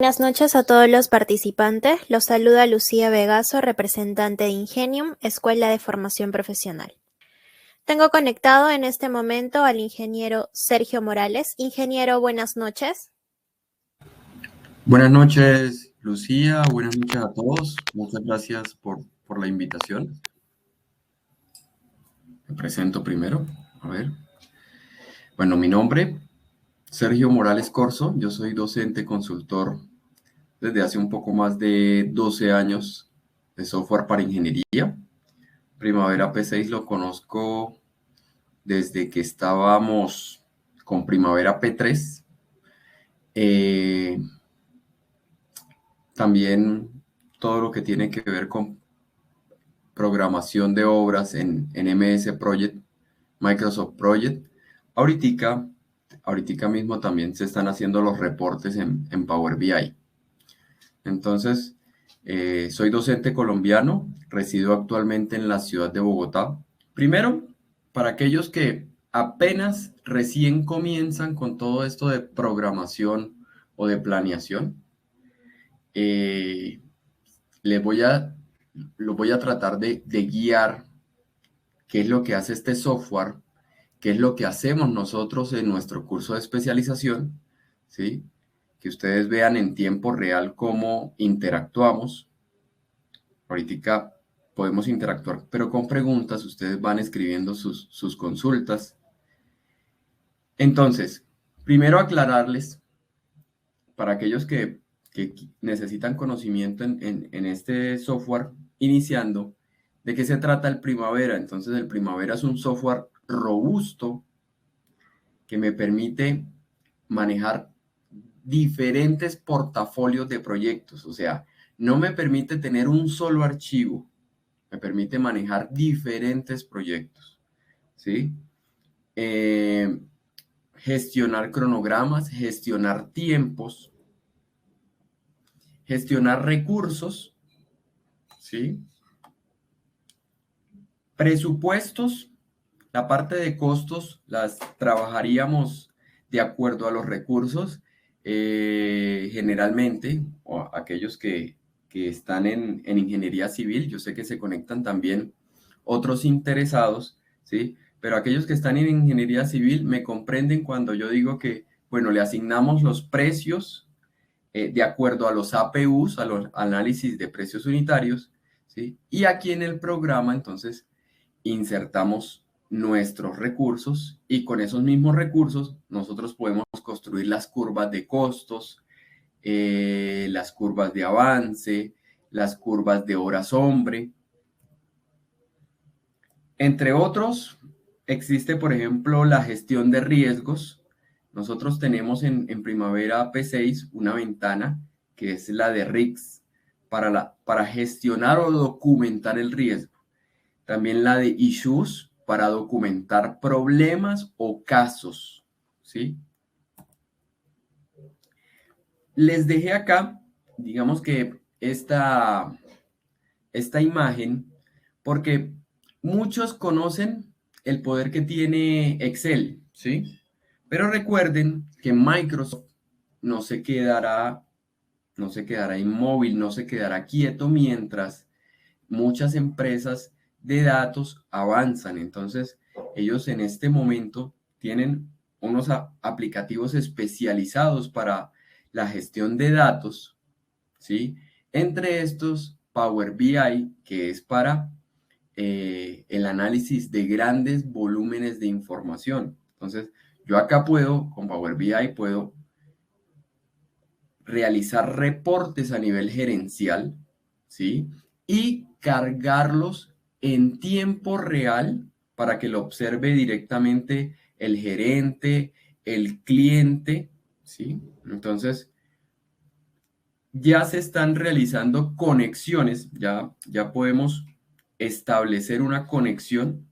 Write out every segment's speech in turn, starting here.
Buenas noches a todos los participantes. Los saluda Lucía Vegaso, representante de Ingenium, Escuela de Formación Profesional. Tengo conectado en este momento al ingeniero Sergio Morales. Ingeniero, buenas noches. Buenas noches, Lucía. Buenas noches a todos. Muchas gracias por la invitación. Me presento primero. A ver. Bueno, mi nombre, Sergio Morales Corzo. Yo soy docente consultor desde hace un poco más de 12 años de software para ingeniería. Primavera P6 lo conozco desde que estábamos con Primavera P3. También todo lo que tiene que ver con programación de obras en MS Project, Microsoft Project. Ahorita mismo también se están haciendo los reportes en Power BI. Entonces, soy docente colombiano, resido actualmente en la ciudad de Bogotá. Primero, para aquellos que apenas recién comienzan con todo esto de programación o de planeación, les lo voy a tratar de guiar qué es lo que hace este software, qué es lo que hacemos nosotros en nuestro curso de especialización, ¿sí? Que ustedes vean en tiempo real cómo interactuamos. Ahorita podemos interactuar, pero con preguntas, ustedes van escribiendo sus consultas. Entonces, primero aclararles, para aquellos que necesitan conocimiento en este software, iniciando, ¿de qué se trata el Primavera? Entonces, el Primavera es un software robusto que me permite manejar diferentes portafolios de proyectos. O sea, no me permite tener un solo archivo, me permite manejar diferentes proyectos, ¿sí? Gestionar cronogramas, gestionar tiempos, gestionar recursos, ¿sí? Presupuestos, la parte de costos las trabajaríamos de acuerdo a los recursos, generalmente, o aquellos que están en ingeniería civil, yo sé que se conectan también otros interesados, ¿sí? Pero aquellos que están en ingeniería civil me comprenden cuando yo digo que, bueno, le asignamos los precios de acuerdo a los APUs, a los análisis de precios unitarios, ¿sí? Y aquí en el programa, entonces, insertamos nuestros recursos y con esos mismos recursos nosotros podemos construir las curvas de costos, las curvas de avance, las curvas de horas hombre. Entre otros, existe, por ejemplo, la gestión de riesgos. Nosotros tenemos en Primavera P6 una ventana que es la de RISC para gestionar o documentar el riesgo. También la de issues para documentar problemas o casos, ¿sí? Les dejé acá, digamos que esta imagen, porque muchos conocen el poder que tiene Excel, ¿sí? Pero recuerden que Microsoft no se quedará, no se quedará inmóvil, no se quedará quieto mientras muchas empresas de datos avanzan. Entonces, ellos en este momento tienen unos aplicativos especializados para la gestión de datos, ¿sí? Entre estos, Power BI, que es para el análisis de grandes volúmenes de información. Entonces, yo acá puedo, con Power BI, puedo realizar reportes a nivel gerencial, ¿sí? Y cargarlos en tiempo real para que lo observe directamente el gerente, el cliente, ¿sí? Entonces, ya se están realizando conexiones, ya podemos establecer una conexión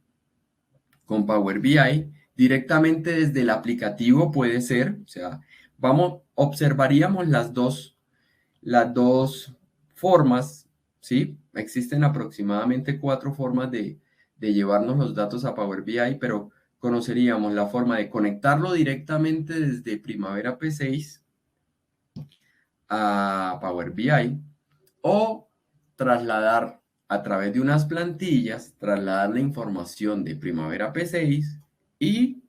con Power BI directamente desde el aplicativo, puede ser, o sea, observaríamos las dos formas, ¿sí? Existen aproximadamente 4 formas de llevarnos los datos a Power BI, pero conoceríamos la forma de conectarlo directamente desde Primavera P6 a Power BI o trasladar a través de unas plantillas, trasladar la información de Primavera P6 y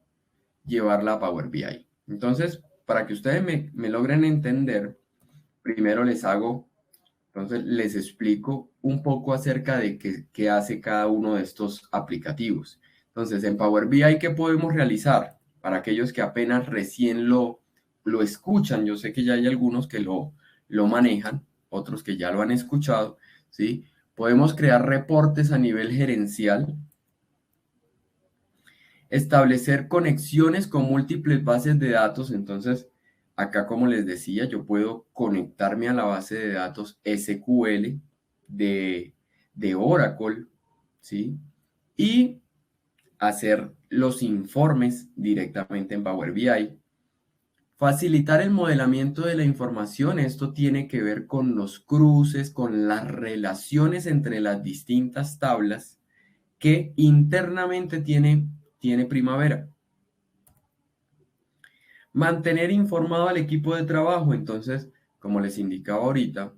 llevarla a Power BI. Entonces, para que ustedes me logren entender, primero entonces les explico un poco acerca de qué hace cada uno de estos aplicativos. Entonces, en Power BI, ¿qué podemos realizar? Para aquellos que apenas recién lo escuchan, yo sé que ya hay algunos que lo manejan, otros que ya lo han escuchado, ¿sí? Podemos crear reportes a nivel gerencial, establecer conexiones con múltiples bases de datos. Entonces, acá, como les decía, yo puedo conectarme a la base de datos SQL de Oracle, ¿sí? Y hacer los informes directamente en Power BI. Facilitar el modelamiento de la información. Esto tiene que ver con los cruces, con las relaciones entre las distintas tablas que internamente tiene Primavera. Mantener informado al equipo de trabajo. Entonces, como les indicaba ahorita,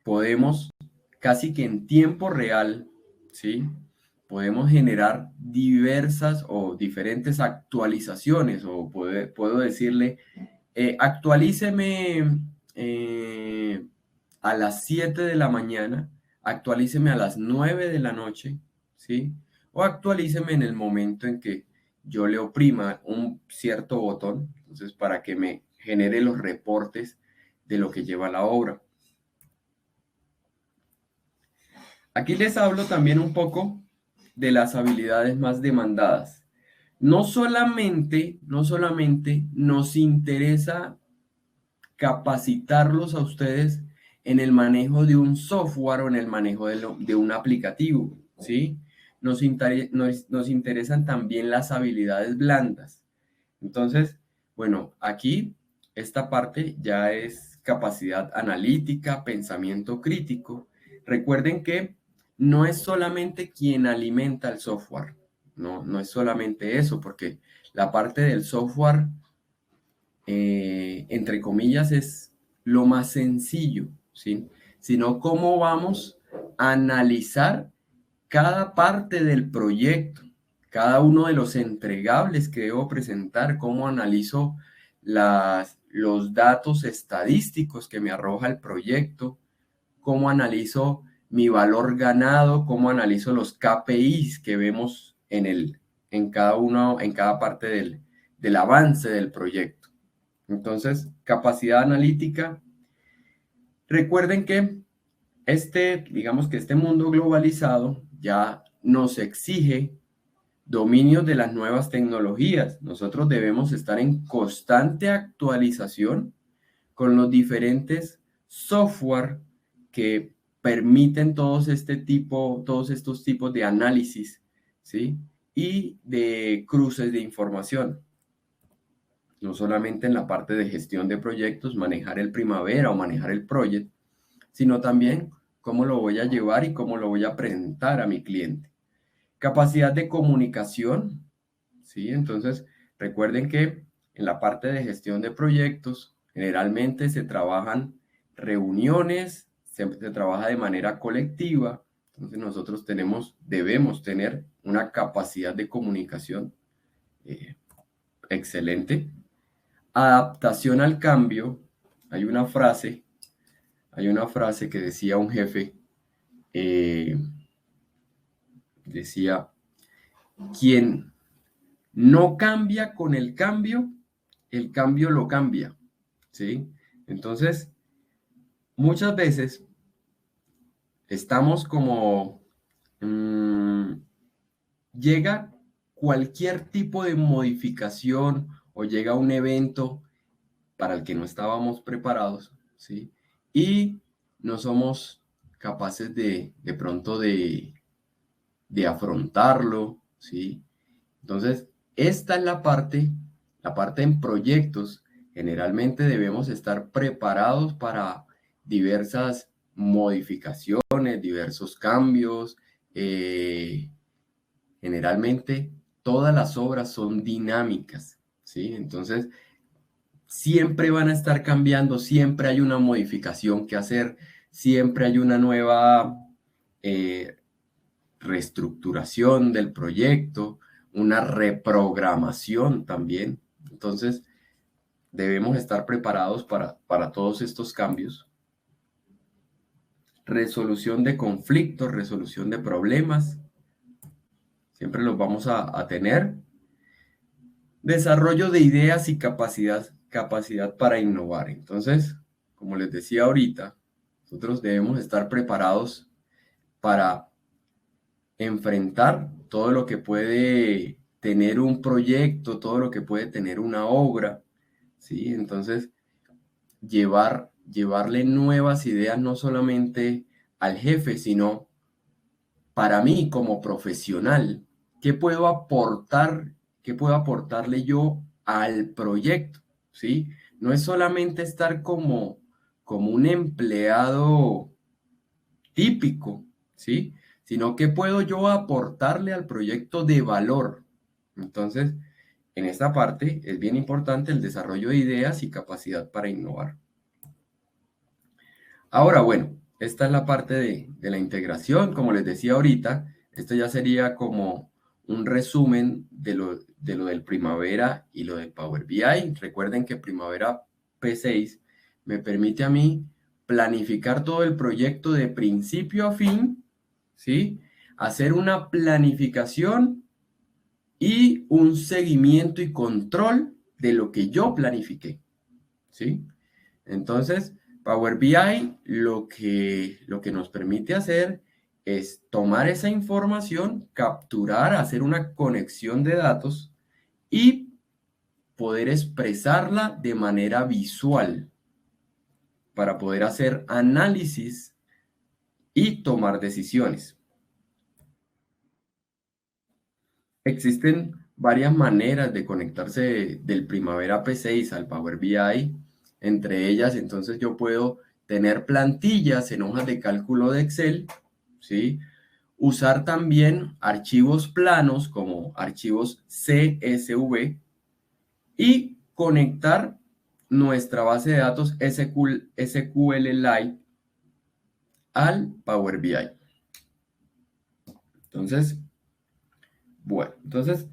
podemos casi que en tiempo real, ¿sí? Podemos generar diversas o diferentes actualizaciones, o puedo decirle, actualíceme a las 7 de la mañana, actualíceme a las 9 de la noche, ¿sí? O actualíceme en el momento en que yo le oprima un cierto botón, entonces para que me genere los reportes de lo que lleva la obra. Aquí les hablo también un poco de las habilidades más demandadas. No solamente nos interesa capacitarlos a ustedes en el manejo de un software o en el manejo de un aplicativo, ¿sí? Nos interesan también las habilidades blandas. Entonces, bueno, aquí esta parte ya es capacidad analítica, pensamiento crítico. Recuerden que no es solamente quien alimenta el software, no es solamente eso, porque la parte del software, entre comillas, es lo más sencillo, ¿sí? Sino cómo vamos a analizar cada parte del proyecto, cada uno de los entregables que debo presentar, cómo analizo los datos estadísticos que me arroja el proyecto, cómo analizo mi valor ganado, cómo analizo los KPIs que vemos en cada parte del avance del proyecto. Entonces, capacidad analítica. Recuerden que digamos que este mundo globalizado ya nos exige dominios de las nuevas tecnologías. Nosotros debemos estar en constante actualización con los diferentes software que permiten todos estos tipos de análisis, ¿sí? Y de cruces de información. No solamente en la parte de gestión de proyectos, manejar el Primavera o manejar el Project, sino también cómo lo voy a llevar y cómo lo voy a presentar a mi cliente. Capacidad de comunicación, ¿sí? Entonces, recuerden que en la parte de gestión de proyectos, generalmente se trabajan reuniones, se trabaja de manera colectiva. Entonces, nosotros debemos tener una capacidad de comunicación excelente. Adaptación al cambio. Hay una frase que decía un jefe, decía, quien no cambia con el cambio lo cambia, ¿sí? Entonces, muchas veces estamos como, llega cualquier tipo de modificación o llega un evento para el que no estábamos preparados, ¿sí? Y no somos capaces de pronto de afrontarlo, ¿sí? Entonces, esta es la parte en proyectos. Generalmente debemos estar preparados para diversas modificaciones, diversos cambios. Generalmente todas las obras son dinámicas, ¿sí? Entonces, siempre van a estar cambiando, siempre hay una modificación que hacer, siempre hay una nueva reestructuración del proyecto, una reprogramación también. Entonces, debemos estar preparados para todos estos cambios. Resolución de conflictos, resolución de problemas, siempre los vamos a tener. Desarrollo de ideas y capacidad para innovar. Entonces, como les decía ahorita, nosotros debemos estar preparados para enfrentar todo lo que puede tener un proyecto, todo lo que puede tener una obra, ¿sí? Entonces, llevarle nuevas ideas no solamente al jefe, sino para mí como profesional, ¿qué puedo aportar? ¿Qué puedo aportarle yo al proyecto? ¿Sí? No es solamente estar como un empleado típico, ¿sí? Sino que puedo yo aportarle al proyecto de valor. Entonces, en esta parte es bien importante el desarrollo de ideas y capacidad para innovar. Ahora, bueno, esta es la parte de la integración. Como les decía ahorita, esto ya sería como un resumen de lo del Primavera y lo del Power BI. Recuerden que Primavera P6 me permite a mí planificar todo el proyecto de principio a fin, ¿sí? Hacer una planificación y un seguimiento y control de lo que yo planifiqué, ¿sí? Entonces, Power BI lo que nos permite hacer es tomar esa información, capturar, hacer una conexión de datos y poder expresarla de manera visual para poder hacer análisis y tomar decisiones. Existen varias maneras de conectarse del Primavera P6 al Power BI. Entre ellas, entonces yo puedo tener plantillas en hojas de cálculo de Excel, ¿sí? Usar también archivos planos como archivos CSV y conectar nuestra base de datos SQLite al Power BI. Entonces, bueno, entonces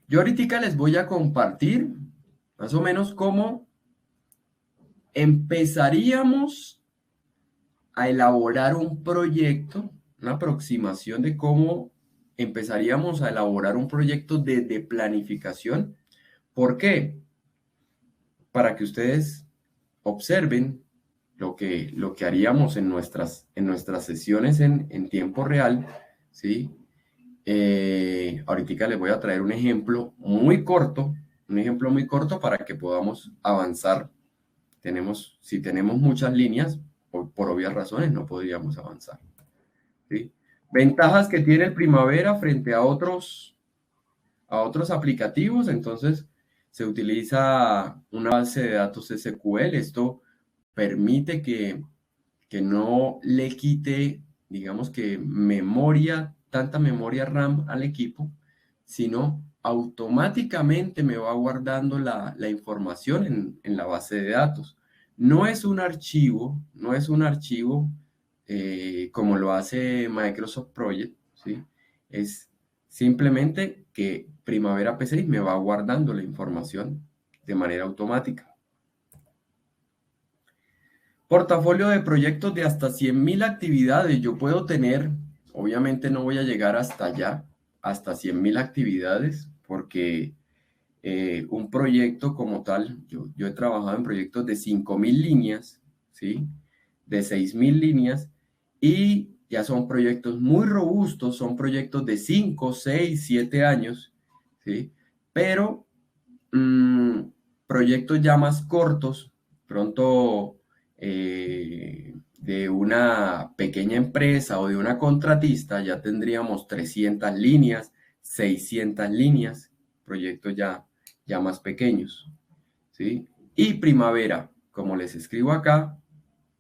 yo ahorita les voy a compartir más o menos cómo empezaríamos a elaborar un proyecto, una aproximación de cómo empezaríamos a elaborar un proyecto de planificación. ¿Por qué? Para que ustedes observen lo que haríamos en nuestras sesiones en tiempo real, ¿sí? Ahorita les voy a traer un ejemplo muy corto para que podamos avanzar. Si tenemos muchas líneas, por obvias razones no podríamos avanzar, ¿sí? Ventajas que tiene el Primavera frente a otros aplicativos. Entonces, se utiliza una base de datos SQL. Esto permite que no le quite, digamos que tanta memoria RAM al equipo, sino automáticamente me va guardando la información en la base de datos. No es un archivo como lo hace Microsoft Project, ¿sí? Es simplemente que Primavera P6 me va guardando la información de manera automática. Portafolio de proyectos de hasta 100.000 actividades. Yo puedo tener, obviamente no voy a llegar hasta allá, hasta 100.000 actividades, porque un proyecto como tal, yo he trabajado en proyectos de 5.000 líneas, ¿sí? De 6.000 líneas, y ya son proyectos muy robustos, son proyectos de 5, 6, 7 años, ¿sí? Pero proyectos ya más cortos, pronto de una pequeña empresa o de una contratista, ya tendríamos 300 líneas, 600 líneas, proyectos ya más pequeños, ¿sí? Y Primavera, como les escribo acá,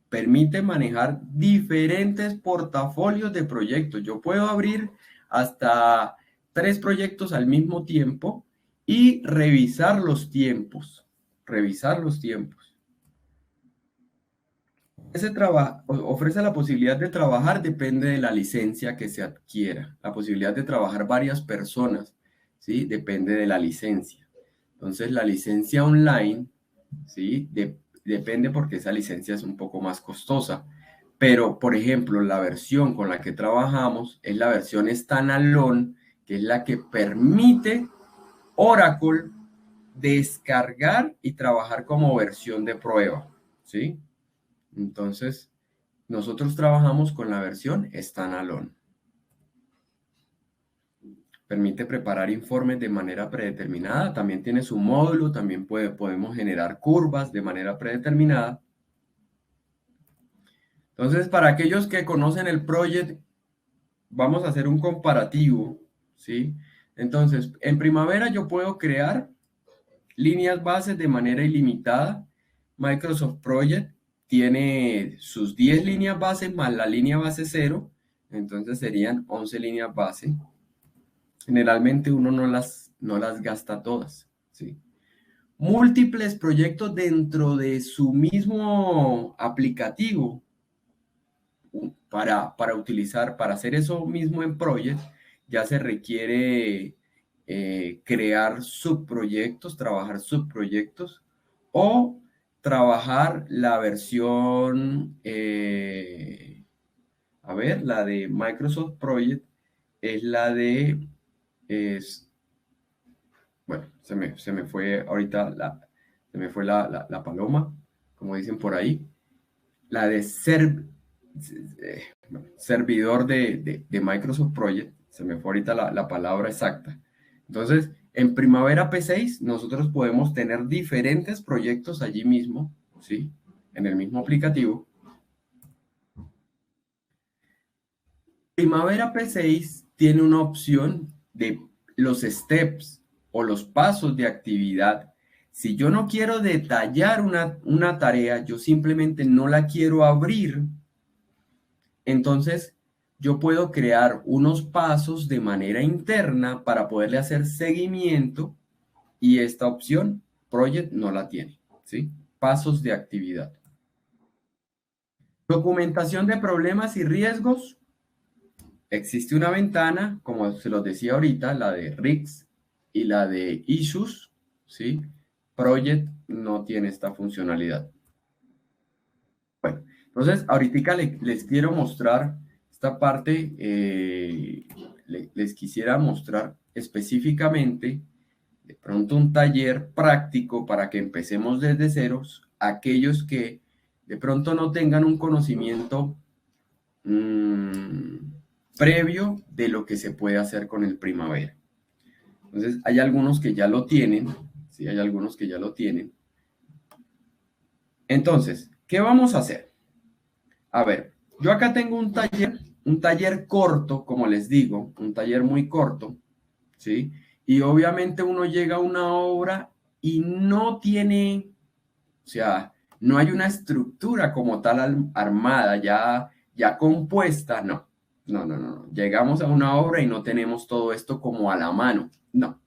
permite manejar diferentes portafolios de proyectos. Yo puedo abrir hasta 3 proyectos al mismo tiempo y revisar los tiempos, revisar los tiempos. Ofrece la posibilidad de trabajar, depende de la licencia que se adquiera. La posibilidad de trabajar varias personas, ¿sí? Depende de la licencia. Entonces, la licencia online, ¿sí? Depende porque esa licencia es un poco más costosa. Pero, por ejemplo, la versión con la que trabajamos es la versión standalone, que es la que permite Oracle descargar y trabajar como versión de prueba, ¿sí? Entonces, nosotros trabajamos con la versión standalone. Permite preparar informes de manera predeterminada. También tiene su módulo. También podemos generar curvas de manera predeterminada. Entonces, para aquellos que conocen el project, vamos a hacer un comparativo, ¿sí? Entonces, en Primavera yo puedo crear líneas bases de manera ilimitada. Microsoft Project tiene sus 10 líneas bases más la línea base 0. Entonces serían 11 líneas base. Generalmente uno no las gasta todas, ¿sí? Múltiples proyectos dentro de su mismo aplicativo para utilizar, para hacer eso mismo en Project, ya se requiere crear subproyectos, trabajar subproyectos o trabajar la versión, a ver, la de Microsoft Project es la de, bueno, se me fue ahorita se me fue la paloma, como dicen por ahí, la de servidor de Microsoft Project, se me fue ahorita la palabra exacta. Entonces, en Primavera P6 nosotros podemos tener diferentes proyectos allí mismo, ¿sí? En el mismo aplicativo. Primavera P6 tiene una opción de los steps o los pasos de actividad. Si yo no quiero detallar una tarea, yo simplemente no la quiero abrir, entonces yo puedo crear unos pasos de manera interna para poderle hacer seguimiento y esta opción Project no la tiene, ¿sí? Pasos de actividad. Documentación de problemas y riesgos. Existe una ventana, como se los decía ahorita, la de Risks y la de Issues, ¿sí? Project no tiene esta funcionalidad. Bueno, entonces ahorita les quiero mostrar esta parte, les quisiera mostrar específicamente de pronto un taller práctico para que empecemos desde ceros, aquellos que de pronto no tengan un conocimiento previo de lo que se puede hacer con el Primavera. Entonces, hay algunos que ya lo tienen, sí, hay algunos que ya lo tienen. Entonces, ¿qué vamos a hacer? A ver, yo acá tengo un taller corto, como les digo, un taller muy corto, ¿sí? Y obviamente uno llega a una obra y no tiene, o sea, no hay una estructura como tal armada, ya compuesta, no. No. Llegamos a una obra y no tenemos todo esto como a la mano, no,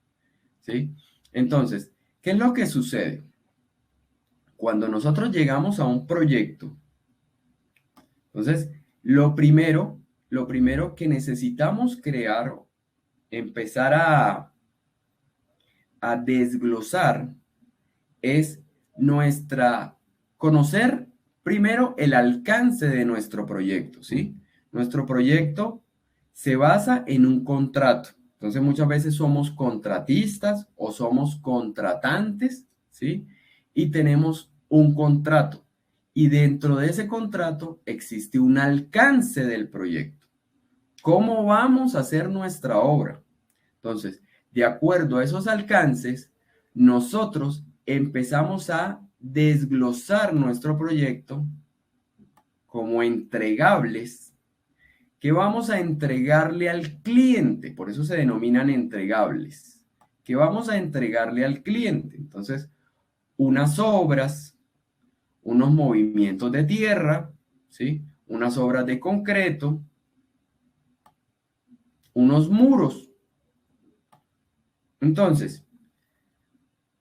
¿sí? Entonces, ¿qué es lo que sucede? Cuando nosotros llegamos a un proyecto, entonces, lo primero que necesitamos crear, empezar a desglosar es conocer primero el alcance de nuestro proyecto, ¿sí? Nuestro proyecto se basa en un contrato. Entonces, muchas veces somos contratistas o somos contratantes, ¿sí? Y tenemos un contrato. Y dentro de ese contrato existe un alcance del proyecto. ¿Cómo vamos a hacer nuestra obra? Entonces, de acuerdo a esos alcances, nosotros empezamos a desglosar nuestro proyecto como entregables que vamos a entregarle al cliente. Por eso se denominan entregables. Que vamos a entregarle al cliente. Entonces, unas obras, unos movimientos de tierra, ¿sí? Unas obras de concreto, unos muros. Entonces,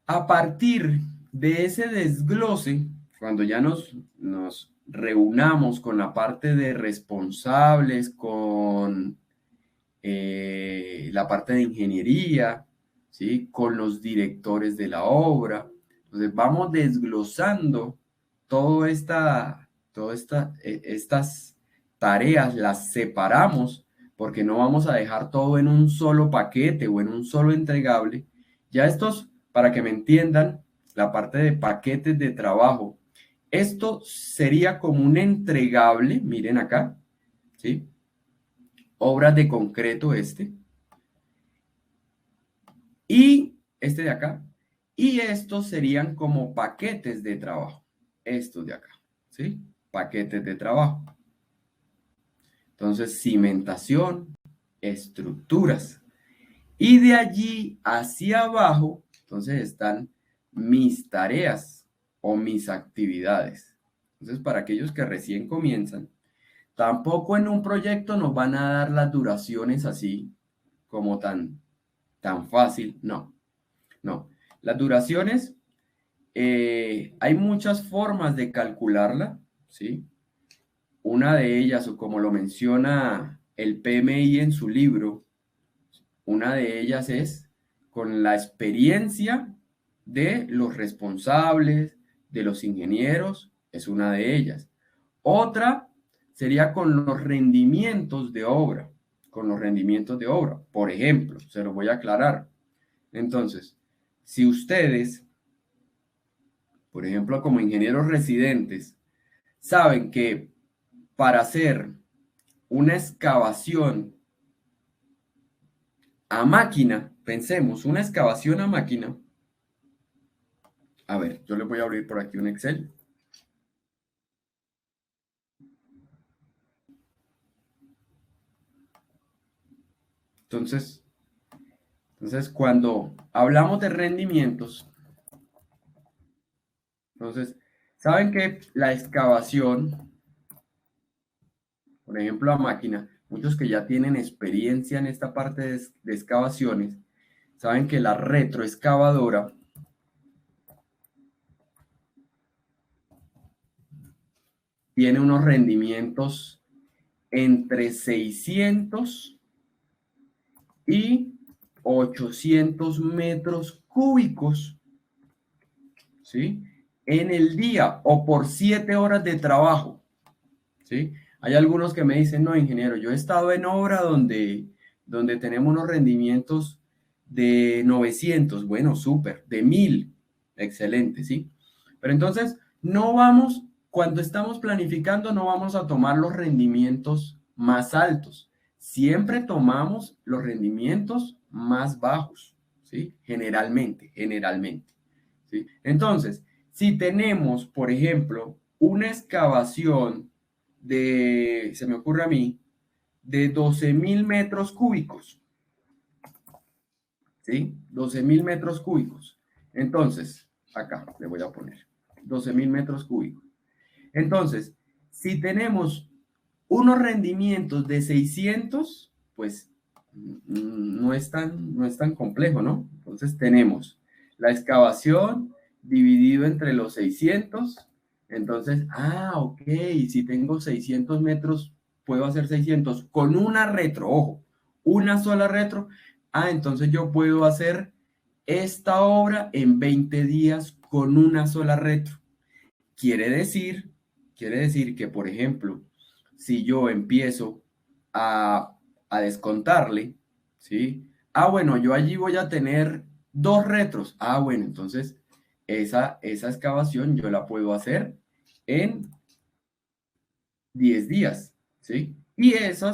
a partir de ese desglose, cuando ya nos reunamos con la parte de responsables, con la parte de ingeniería, ¿sí? Con los directores de la obra. Entonces vamos desglosando estas tareas, las separamos porque no vamos a dejar todo en un solo paquete o en un solo entregable. Ya estos, para que me entiendan, la parte de paquetes de trabajo, esto sería como un entregable, miren acá, ¿sí? Obras de concreto y este de acá. Y estos serían como paquetes de trabajo. Estos de acá, ¿sí? Paquetes de trabajo. Entonces, cimentación, estructuras. Y de allí hacia abajo, entonces están mis tareas o mis actividades. Entonces, para aquellos que recién comienzan, tampoco en un proyecto nos van a dar las duraciones así como tan fácil. No, no. Las duraciones, hay muchas formas de calcularla, ¿sí? Una de ellas, o como lo menciona el PMI en su libro, una de ellas es con la experiencia de los responsables, de los ingenieros, es una de ellas. Otra sería con los rendimientos de obra, con los rendimientos de obra. Por ejemplo, se lo voy a aclarar. Entonces, si ustedes, por ejemplo, como ingenieros residentes, saben que para hacer una excavación a máquina, pensemos, una excavación a máquina, a ver, yo les voy a abrir por aquí un Excel. Entonces, cuando hablamos de rendimientos, entonces, saben que la excavación, por ejemplo, a máquina, muchos que ya tienen experiencia en esta parte de excavaciones, saben que la retroexcavadora tiene unos rendimientos entre 600 y 800 metros cúbicos, ¿sí? En el día o por 7 horas de trabajo, ¿sí? Hay algunos que me dicen, no, ingeniero, yo he estado en obra donde tenemos unos rendimientos de 900, bueno, súper, de 1000, excelente, ¿sí? Pero entonces, no vamos, cuando estamos planificando, no vamos a tomar los rendimientos más altos. Siempre tomamos los rendimientos más bajos, ¿sí? Generalmente, ¿sí? Entonces, si tenemos, por ejemplo, una excavación se me ocurre a mí, de 12.000 metros cúbicos, ¿sí? 12.000 metros cúbicos. Entonces, acá le voy a poner 12.000 metros cúbicos. Entonces, si tenemos unos rendimientos de 600, pues no es tan complejo, ¿no? Entonces tenemos la excavación dividido entre los 600. Entonces, ok, si tengo 600 metros, puedo hacer 600 con una retro, ojo, una sola retro. Entonces yo puedo hacer esta obra en 20 días con una sola retro. Quiere decir, que, por ejemplo, si yo empiezo a descontarle, ¿sí? Bueno, yo allí voy a tener 2 retros. Bueno, entonces esa excavación yo la puedo hacer en 10 días, ¿sí? Y eso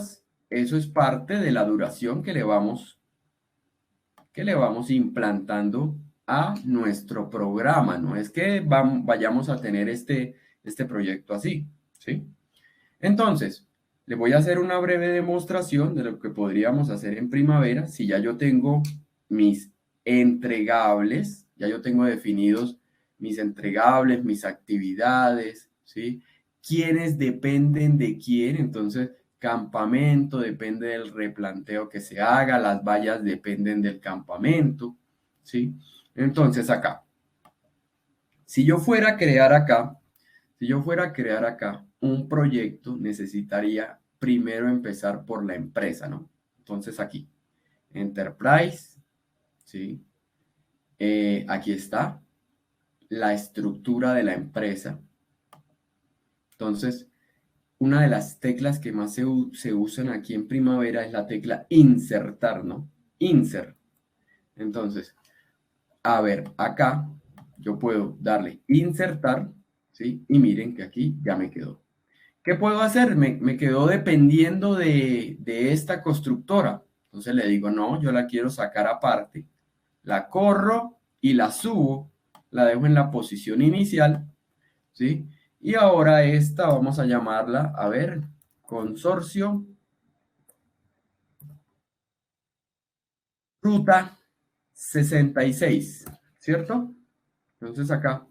es parte de la duración que le vamos implantando a nuestro programa. No es que vayamos a tener este proyecto así, ¿sí? Entonces, le voy a hacer una breve demostración de lo que podríamos hacer en primavera si ya yo tengo mis entregables, ya yo tengo definidos mis entregables, mis actividades, ¿sí? Quiénes dependen de quién, entonces campamento depende del replanteo que se haga, las vallas dependen del campamento, ¿sí? Entonces acá, Si yo fuera a crear acá, un proyecto, necesitaría primero empezar por la empresa, ¿no? Entonces aquí, Enterprise, ¿sí? Aquí está la estructura de la empresa. Entonces, una de las teclas que más se usan aquí en Primavera es la tecla insertar, ¿no? Insert. Entonces, a ver, acá yo puedo darle insertar, ¿sí? Y miren que aquí ya me quedó. ¿Qué puedo hacer? Me quedó dependiendo de esta constructora. Entonces le digo, no, yo la quiero sacar aparte. La corro y la subo. La dejo en la posición inicial, ¿sí? Y ahora esta vamos a llamarla, a ver, consorcio ruta 66, ¿cierto? Entonces acá,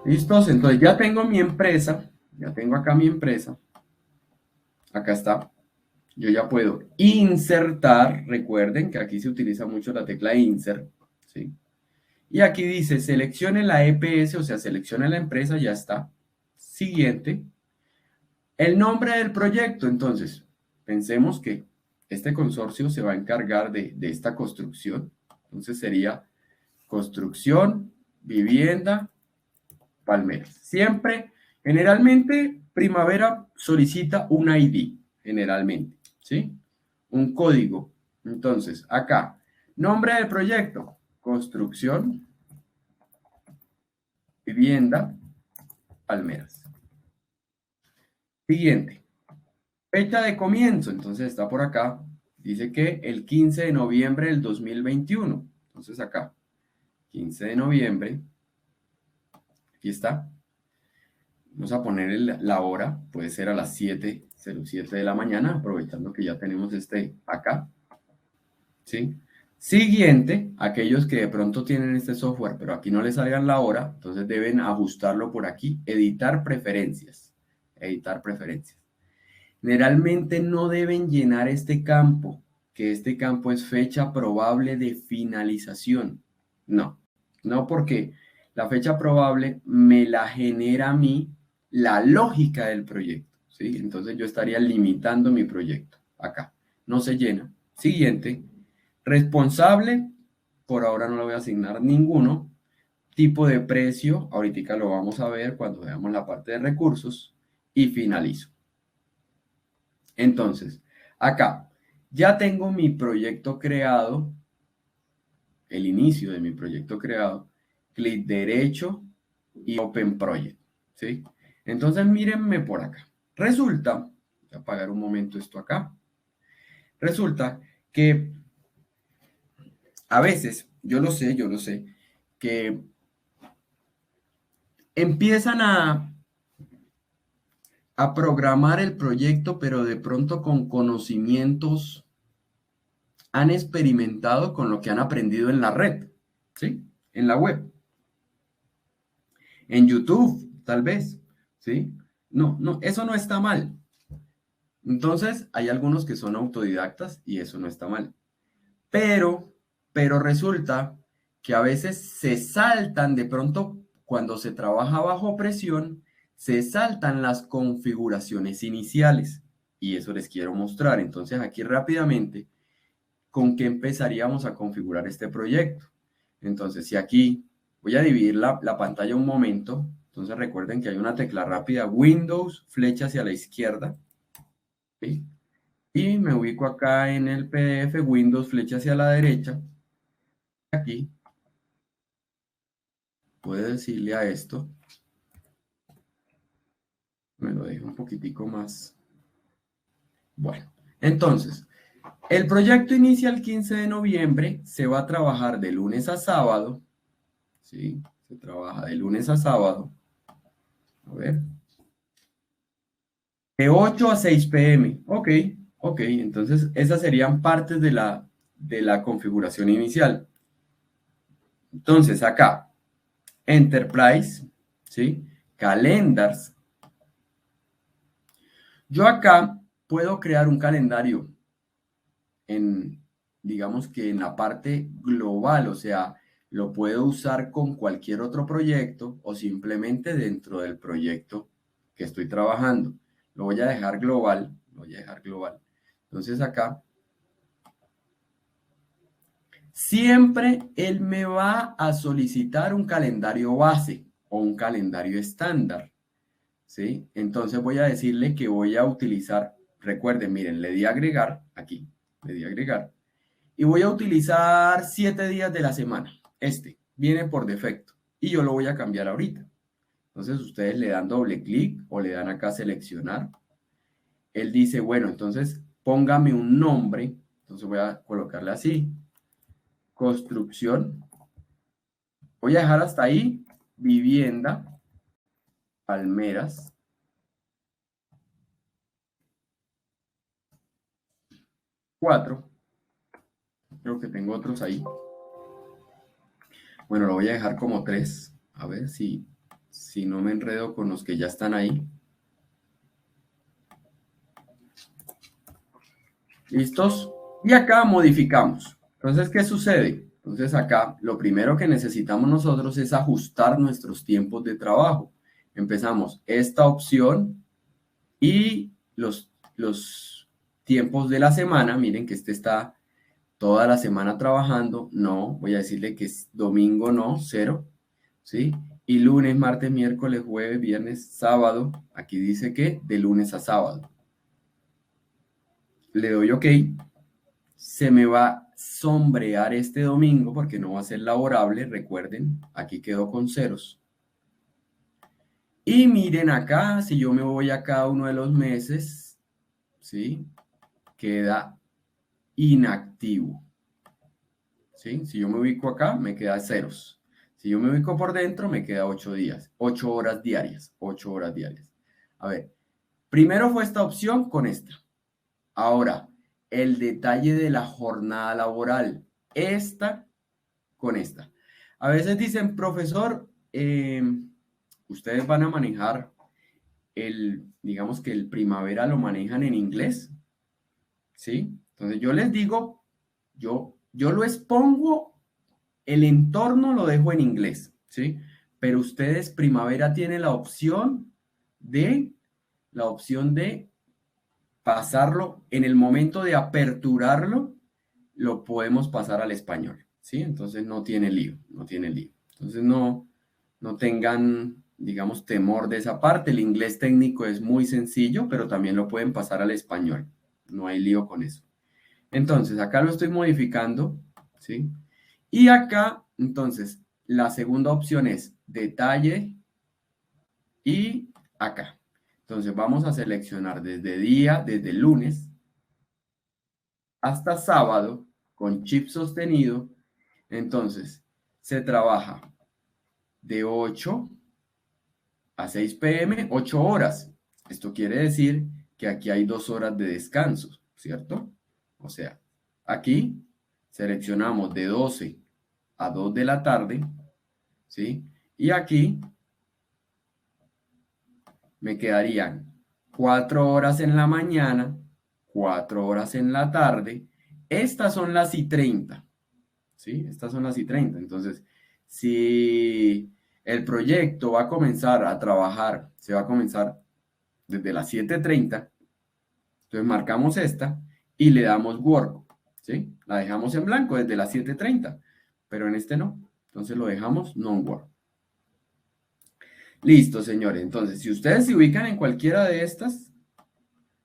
¿listos? Entonces ya tengo mi empresa, ya tengo acá mi empresa, acá está. Yo ya puedo insertar, recuerden que aquí se utiliza mucho la tecla insert, ¿sí? Y aquí dice, seleccione la EPS, o sea, seleccione la empresa, ya está. Siguiente. El nombre del proyecto, entonces, pensemos que este consorcio se va a encargar de esta construcción. Entonces sería construcción, vivienda, palmeras. Siempre, generalmente, Primavera solicita un ID, generalmente, ¿sí? Un código. Entonces, acá, nombre del proyecto, construcción, vivienda, palmeras. Siguiente, fecha de comienzo, entonces está por acá, dice que el 15 de noviembre del 2021. Entonces acá, 15 de noviembre, aquí está. Vamos a poner la hora, puede ser a las 7:07 de la mañana, aprovechando que ya tenemos este acá, ¿sí? Siguiente, aquellos que de pronto tienen este software, pero aquí no les salgan la hora, entonces deben ajustarlo por aquí, editar preferencias, editar preferencias. Generalmente no deben llenar este campo, que este campo es fecha probable de finalización. No, no porque la fecha probable me la genera a mí la lógica del proyecto, ¿sí? Entonces yo estaría limitando mi proyecto acá. No se llena. Siguiente, responsable, por ahora no le voy a asignar ninguno. Tipo de precio, ahorita lo vamos a ver cuando veamos la parte de recursos. Y finalizo. Entonces, acá ya tengo mi proyecto creado, el inicio de mi proyecto creado, clic derecho y Open Project, ¿sí? Entonces, mírenme por acá. Resulta, voy a apagar un momento esto acá. Resulta que a veces, yo lo sé, que empiezan a programar el proyecto, pero de pronto con conocimientos han experimentado con lo que han aprendido en la red, ¿sí? En la web, en YouTube, tal vez, ¿sí? No, no, eso no está mal. Entonces, hay algunos que son autodidactas y eso no está mal. Pero, pero resulta que a veces se saltan de pronto cuando se trabaja bajo presión, se saltan las configuraciones iniciales. Y eso les quiero mostrar. Entonces, aquí rápidamente, ¿con qué empezaríamos a configurar este proyecto? Entonces, si aquí voy a dividir la pantalla un momento, entonces recuerden que hay una tecla rápida, Windows, flecha hacia la izquierda, ¿sí? Y me ubico acá en el PDF, Windows, flecha hacia la derecha. Aquí puedo decirle a esto, me lo dejo un poquitico más. Bueno, entonces, el proyecto inicia el 15 de noviembre, se va a trabajar de lunes a sábado, ¿sí? Se trabaja de lunes a sábado. A ver. De 8 a 6 p.m. Ok, ok. Entonces, esas serían partes de la configuración inicial. Entonces, acá, Enterprise, ¿sí? Calendars. Yo acá puedo crear un calendario digamos que en la parte global, o sea, lo puedo usar con cualquier otro proyecto o simplemente dentro del proyecto que estoy trabajando. Lo voy a dejar global, lo voy a dejar global. Entonces acá, siempre él me va a solicitar un calendario base o un calendario estándar, ¿sí? Entonces voy a decirle que voy a utilizar, recuerden, miren, le di a agregar, aquí, le di a agregar, y voy a utilizar 7 días de la semana. Este viene por defecto y yo lo voy a cambiar ahorita. Entonces ustedes le dan doble clic o le dan acá seleccionar. Él dice, bueno, entonces póngame un nombre. Entonces voy a colocarle así, construcción. Voy a dejar hasta ahí, vivienda, palmeras. Cuatro. Creo que tengo otros ahí. Bueno, lo voy a dejar como 3. A ver si no me enredo con los que ya están ahí. ¿Listos? Y acá modificamos. Entonces, ¿qué sucede? Entonces acá lo primero que necesitamos nosotros es ajustar nuestros tiempos de trabajo. Empezamos esta opción y los tiempos de la semana. Miren que este está toda la semana trabajando. No, voy a decirle que es domingo, no, 0. ¿Sí? Y lunes, martes, miércoles, jueves, viernes, sábado. Aquí dice que de lunes a sábado. Le doy OK. Se me va a sombrear este domingo porque no va a ser laborable, recuerden, aquí quedó con ceros. Y miren acá, si yo me voy a cada uno de los meses, ¿sí? Queda inactivo. ¿Sí? Si yo me ubico acá, me queda ceros. Si yo me ubico por dentro, me queda 8 días, 8 horas diarias, 8 horas diarias. A ver, primero fue esta opción con esta. Ahora, el detalle de la jornada laboral. Esta con esta. A veces dicen, profesor, ustedes van a manejar digamos que el primavera lo manejan en inglés, ¿sí? Entonces yo les digo, yo lo expongo, el entorno lo dejo en inglés, ¿sí? Pero ustedes primavera tienen la opción de pasarlo en el momento de aperturarlo, lo podemos pasar al español, ¿sí? Entonces no tiene lío, no tiene lío. Entonces no tengan, digamos, temor de esa parte. El inglés técnico es muy sencillo, pero también lo pueden pasar al español. No hay lío con eso. Entonces, acá lo estoy modificando, ¿sí? Y acá, entonces, la segunda opción es detalle y acá. Entonces, vamos a seleccionar desde lunes hasta sábado con chip sostenido. Entonces, se trabaja de 8 a 6 p.m., 8 horas. Esto quiere decir que aquí hay 2 horas de descanso, ¿cierto? O sea, aquí seleccionamos de 12 a 2 de la tarde, ¿sí? Y aquí me quedarían 4 horas en la mañana, 4 horas en la tarde. Estas son las y 30, ¿sí? Estas son las y 30. Entonces, si el proyecto va a comenzar a trabajar, se va a comenzar desde las 7:30, entonces marcamos esta y le damos work, ¿sí? La dejamos en blanco desde las 7:30, pero en este no. Entonces lo dejamos non-work. Listo, señores. Entonces, si ustedes se ubican en cualquiera de estas,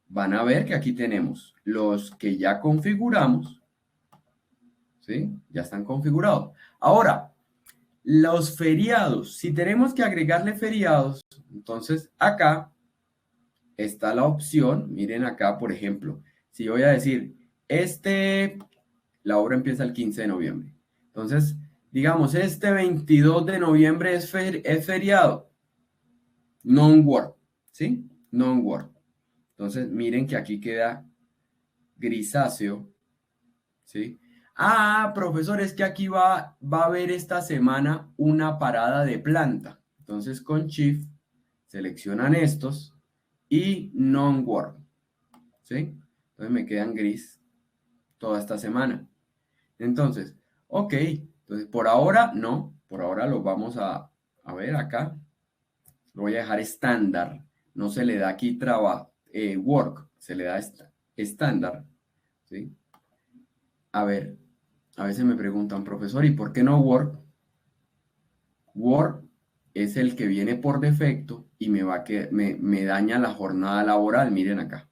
van a ver que aquí tenemos los que ya configuramos, ¿sí? Ya están configurados. Ahora, los feriados. Si tenemos que agregarle feriados, entonces acá está la opción. Miren acá, por ejemplo, si yo voy a decir, la obra empieza el 15 de noviembre. Entonces, digamos, este 22 de noviembre es feriado. Non-work, ¿sí? Non-work. Entonces, miren que aquí queda grisáceo, ¿sí? Ah, profesor, es que aquí va a haber esta semana una parada de planta. Entonces, con Shift, seleccionan estos y non-work, ¿sí? Entonces me quedan gris toda esta semana. Entonces, ok, entonces por ahora no, por ahora lo vamos a ver acá, lo voy a dejar estándar, no se le da aquí work, se le da estándar, ¿sí? A ver, a veces me preguntan, profesor, ¿y por qué no work? Work es el que viene por defecto y me daña la jornada laboral, miren acá.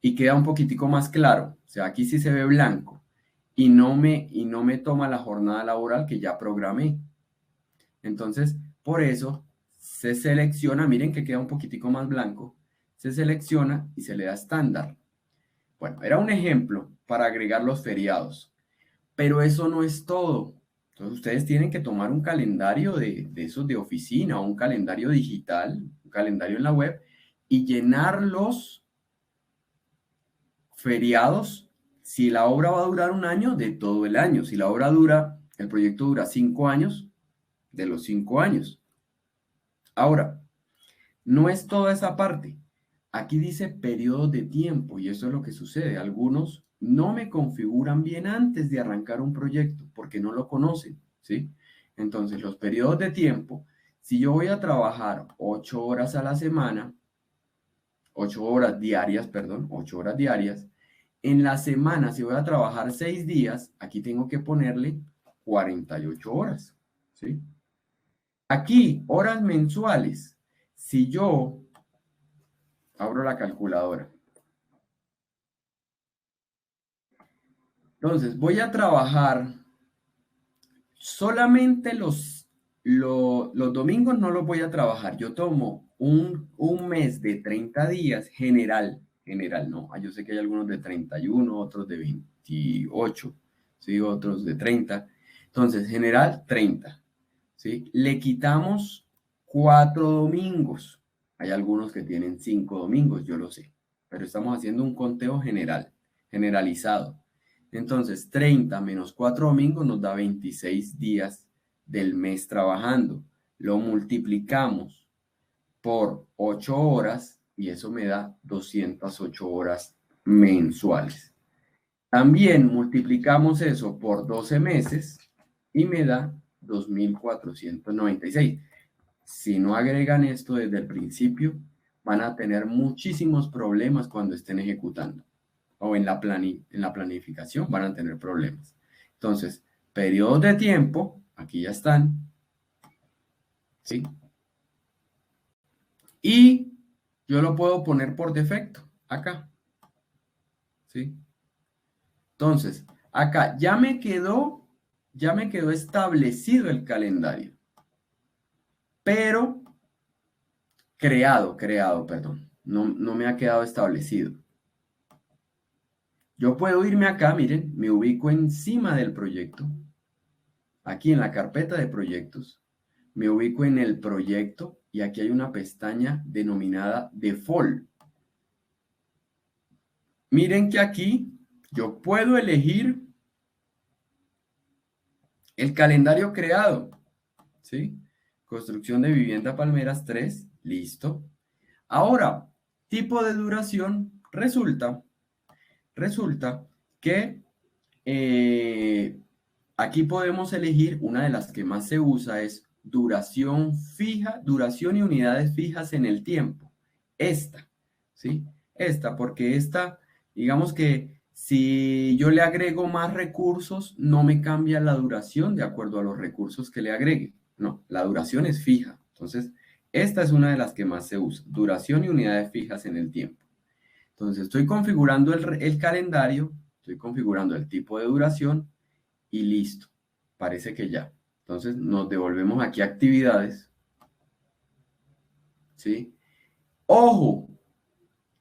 Y queda un poquitico más claro, o sea, aquí sí se ve blanco y no me toma la jornada laboral que ya programé. Entonces, por eso se selecciona, miren que queda un poquitico más blanco, se selecciona y se le da estándar. Bueno, era un ejemplo para agregar los feriados, pero eso no es todo. Entonces, ustedes tienen que tomar un calendario de esos de oficina o un calendario digital, un calendario en la web y llenar los feriados. Si la obra va a durar un año, de todo el año. Si la obra dura, el proyecto dura 5 años, de los 5 años. Ahora, no es toda esa parte. Aquí dice periodos de tiempo y eso es lo que sucede. Algunos no me configuran bien antes de arrancar un proyecto porque no lo conocen, ¿sí? Entonces, los periodos de tiempo, si yo voy a trabajar 8 horas a la semana, 8 horas diarias, perdón, 8 horas diarias, en la semana, si voy a trabajar 6 días, aquí tengo que ponerle 48 horas, ¿sí? Aquí, horas mensuales. Si yo abro la calculadora. Entonces, voy a trabajar solamente los domingos no los voy a trabajar. Yo tomo un mes de 30 días general, no. Yo sé que hay algunos de 31, otros de 28, ¿sí? Otros de 30. Entonces, general, 30, ¿sí? Le quitamos 4 domingos. Hay algunos que tienen 5 domingos, yo lo sé. Pero estamos haciendo un conteo generalizado. Entonces, 30 menos 4 domingos nos da 26 días del mes trabajando. Lo multiplicamos por 8 horas y eso me da 208 horas mensuales. También multiplicamos eso por 12 meses y me da 2.496. Si no agregan esto desde el principio, van a tener muchísimos problemas cuando estén ejecutando o en la planificación van a tener problemas. Entonces, periodos de tiempo, aquí ya están, ¿sí? Y yo lo puedo poner por defecto, acá, ¿sí? Entonces, acá ya me quedó establecido el calendario, pero perdón, no me ha quedado establecido. Yo puedo irme acá, miren, me ubico encima del proyecto, aquí en la carpeta de proyectos, me ubico en el proyecto y aquí hay una pestaña denominada Default. Miren que aquí yo puedo elegir el calendario creado, ¿sí? Construcción de vivienda Palmeras 3, listo. Ahora, tipo de duración, resulta que aquí podemos elegir una de las que más se usa es duración fija, duración y unidades fijas en el tiempo. Esta, ¿sí? Esta, porque esta, digamos que si yo le agrego más recursos, no me cambia la duración de acuerdo a los recursos que le agregue. No, la duración es fija. Entonces, esta es una de las que más se usa, duración y unidades fijas en el tiempo. Entonces, estoy configurando el calendario, estoy configurando el tipo de duración y listo. Parece que ya. Entonces, nos devolvemos aquí a actividades. ¿Sí? ¡Ojo!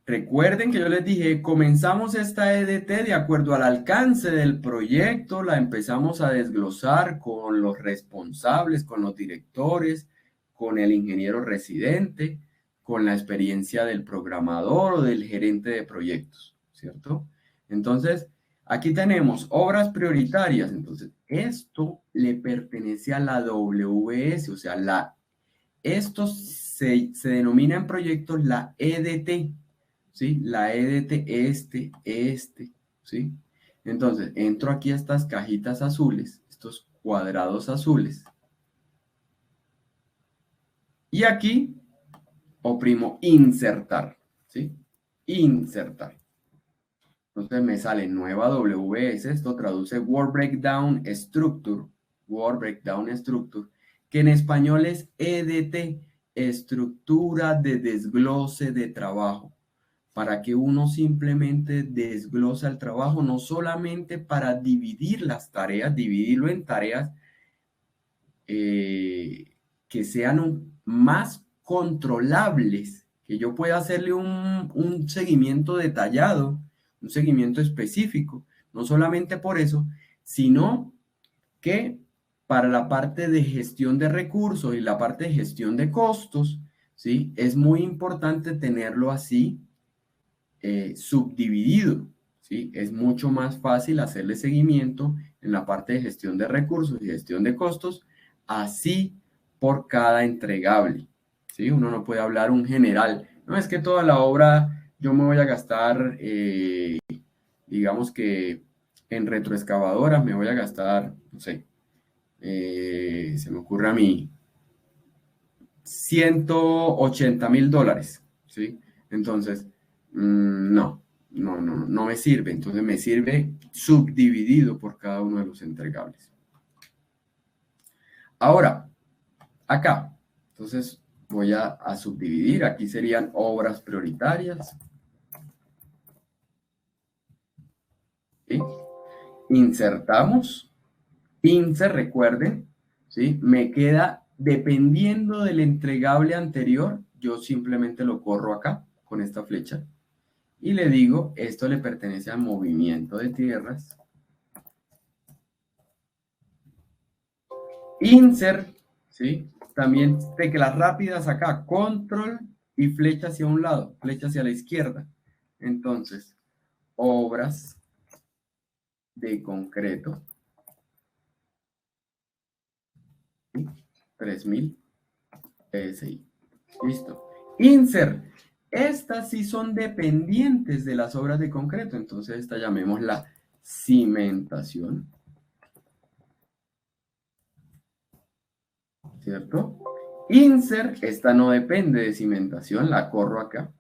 Recuerden que yo les dije, comenzamos esta EDT de acuerdo al alcance del proyecto, la empezamos a desglosar con los responsables, con los directores, con el ingeniero residente, con la experiencia del programador o del gerente de proyectos, ¿cierto? Entonces, aquí tenemos obras prioritarias. Entonces, esto le pertenece a la WS, o sea, esto se denomina en proyectos la EDT. ¿Sí? La EDT, ¿sí? Entonces, entro aquí a estas cajitas azules, estos cuadrados azules. Y aquí oprimo insertar, ¿sí? Insertar. Entonces me sale nueva WS, esto traduce Word Breakdown Structure, Word Breakdown Structure, que en español es EDT, estructura de desglose de trabajo, para que uno simplemente desglosa el trabajo, no solamente para dividir las tareas, dividirlo en tareas que sean más controlables, que yo pueda hacerle un seguimiento detallado, un seguimiento específico, no solamente por eso, sino que para la parte de gestión de recursos y la parte de gestión de costos, ¿sí? Es muy importante tenerlo así subdividido, ¿sí? Es mucho más fácil hacerle seguimiento en la parte de gestión de recursos y gestión de costos, así por cada entregable, ¿sí? Uno no puede hablar un general, no es que toda la obra yo me voy a gastar, digamos que en retroexcavadoras me voy a gastar, no sé, se me ocurre a mí, $180,000, ¿sí? Entonces, no me sirve. Entonces me sirve subdividido por cada uno de los entregables. Ahora, acá, entonces voy a subdividir. Aquí serían obras prioritarias. ¿Sí? Insertamos. Insert, recuerden, ¿sí? Me queda, dependiendo del entregable anterior, yo simplemente lo corro acá con esta flecha y le digo, esto le pertenece al movimiento de tierras. Insert, ¿sí? También teclas rápidas acá, control y flecha hacia un lado, flecha hacia la izquierda. Entonces, obras de concreto. ¿Sí? 3,000 PSI. Listo. Insert. Estas sí son dependientes de las obras de concreto. Entonces, esta llamémosla cimentación. ¿Cierto? Insert, esta no depende de cimentación, la corro acá.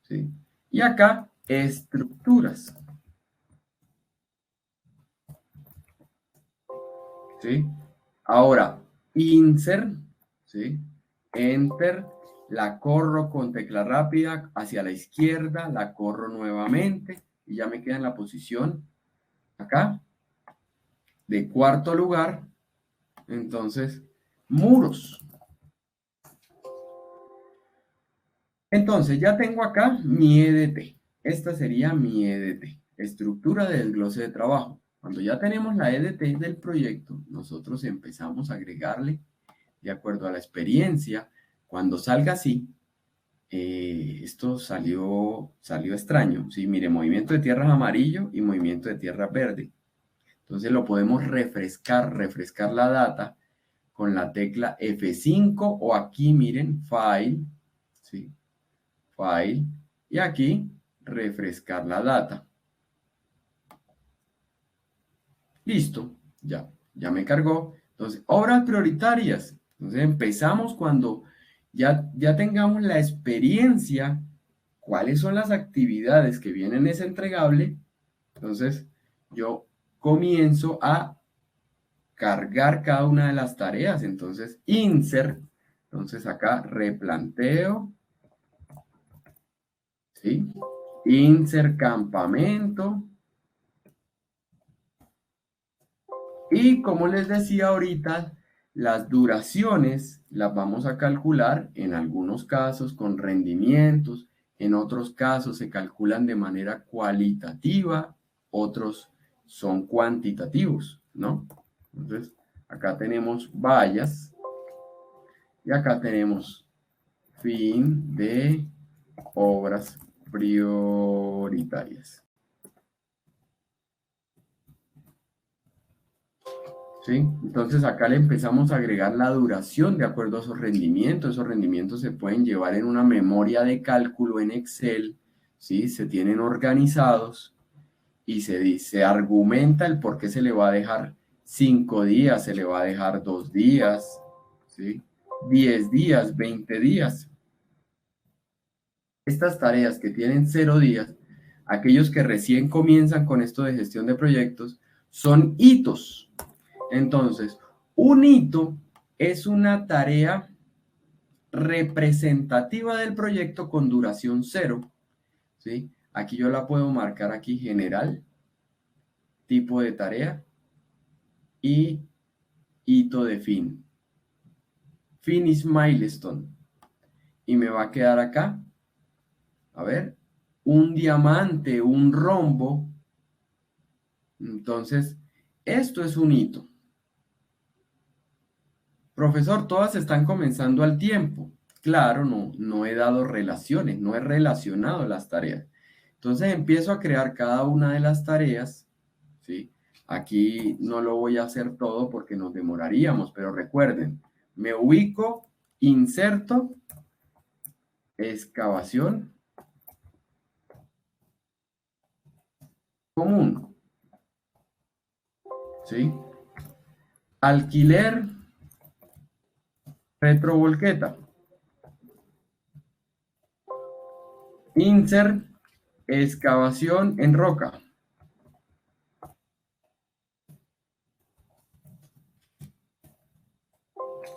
¿Sí? Y acá, estructuras. ¿Sí? Ahora, insert, ¿sí? Enter, la corro con tecla rápida hacia la izquierda, la corro nuevamente y ya me queda en la posición acá de cuarto lugar. Entonces, muros. Entonces, ya tengo acá mi EDT. Esta sería mi EDT, estructura de desglose de trabajo. Cuando ya tenemos la EDT del proyecto, nosotros empezamos a agregarle, de acuerdo a la experiencia, cuando salga así, esto salió extraño. ¿Sí? Mire, movimiento de tierras amarillo y movimiento de tierras verde. Entonces lo podemos refrescar la data con la tecla F5 o aquí, miren, File, ¿sí? File, y aquí refrescar la data. Listo, ya me cargó. Entonces, obras prioritarias. Entonces empezamos cuando ya tengamos la experiencia, cuáles son las actividades que vienen en ese entregable. Entonces, yo comienzo a cargar cada una de las tareas. Entonces, insert. Entonces, acá replanteo. ¿Sí? Insert campamento. Y como les decía ahorita, las duraciones las vamos a calcular en algunos casos con rendimientos, en otros casos se calculan de manera cualitativa, otros son cuantitativos, ¿no? Entonces, acá tenemos vallas y acá tenemos fin de obras prioritarias. ¿Sí? Entonces acá le empezamos a agregar la duración de acuerdo a esos rendimientos. Esos rendimientos se pueden llevar en una memoria de cálculo en Excel, ¿sí? Se tienen organizados y se argumenta el por qué se le va a dejar 5 días, se le va a dejar 2 días, ¿sí? 10 días, 20 días. Estas tareas que tienen 0 días, aquellos que recién comienzan con esto de gestión de proyectos, son hitos. Entonces, un hito es una tarea representativa del proyecto con duración 0, ¿sí? Aquí yo la puedo marcar aquí general, tipo de tarea y hito de fin. Finish milestone. Y me va a quedar acá, a ver, un diamante, un rombo. Entonces, esto es un hito. Profesor, todas están comenzando al tiempo. Claro, no he dado relaciones, no he relacionado las tareas. Entonces empiezo a crear cada una de las tareas, ¿sí? Aquí no lo voy a hacer todo porque nos demoraríamos, pero recuerden, me ubico, inserto, excavación común, ¿sí? Alquiler, retrovolqueta, insert, excavación en roca.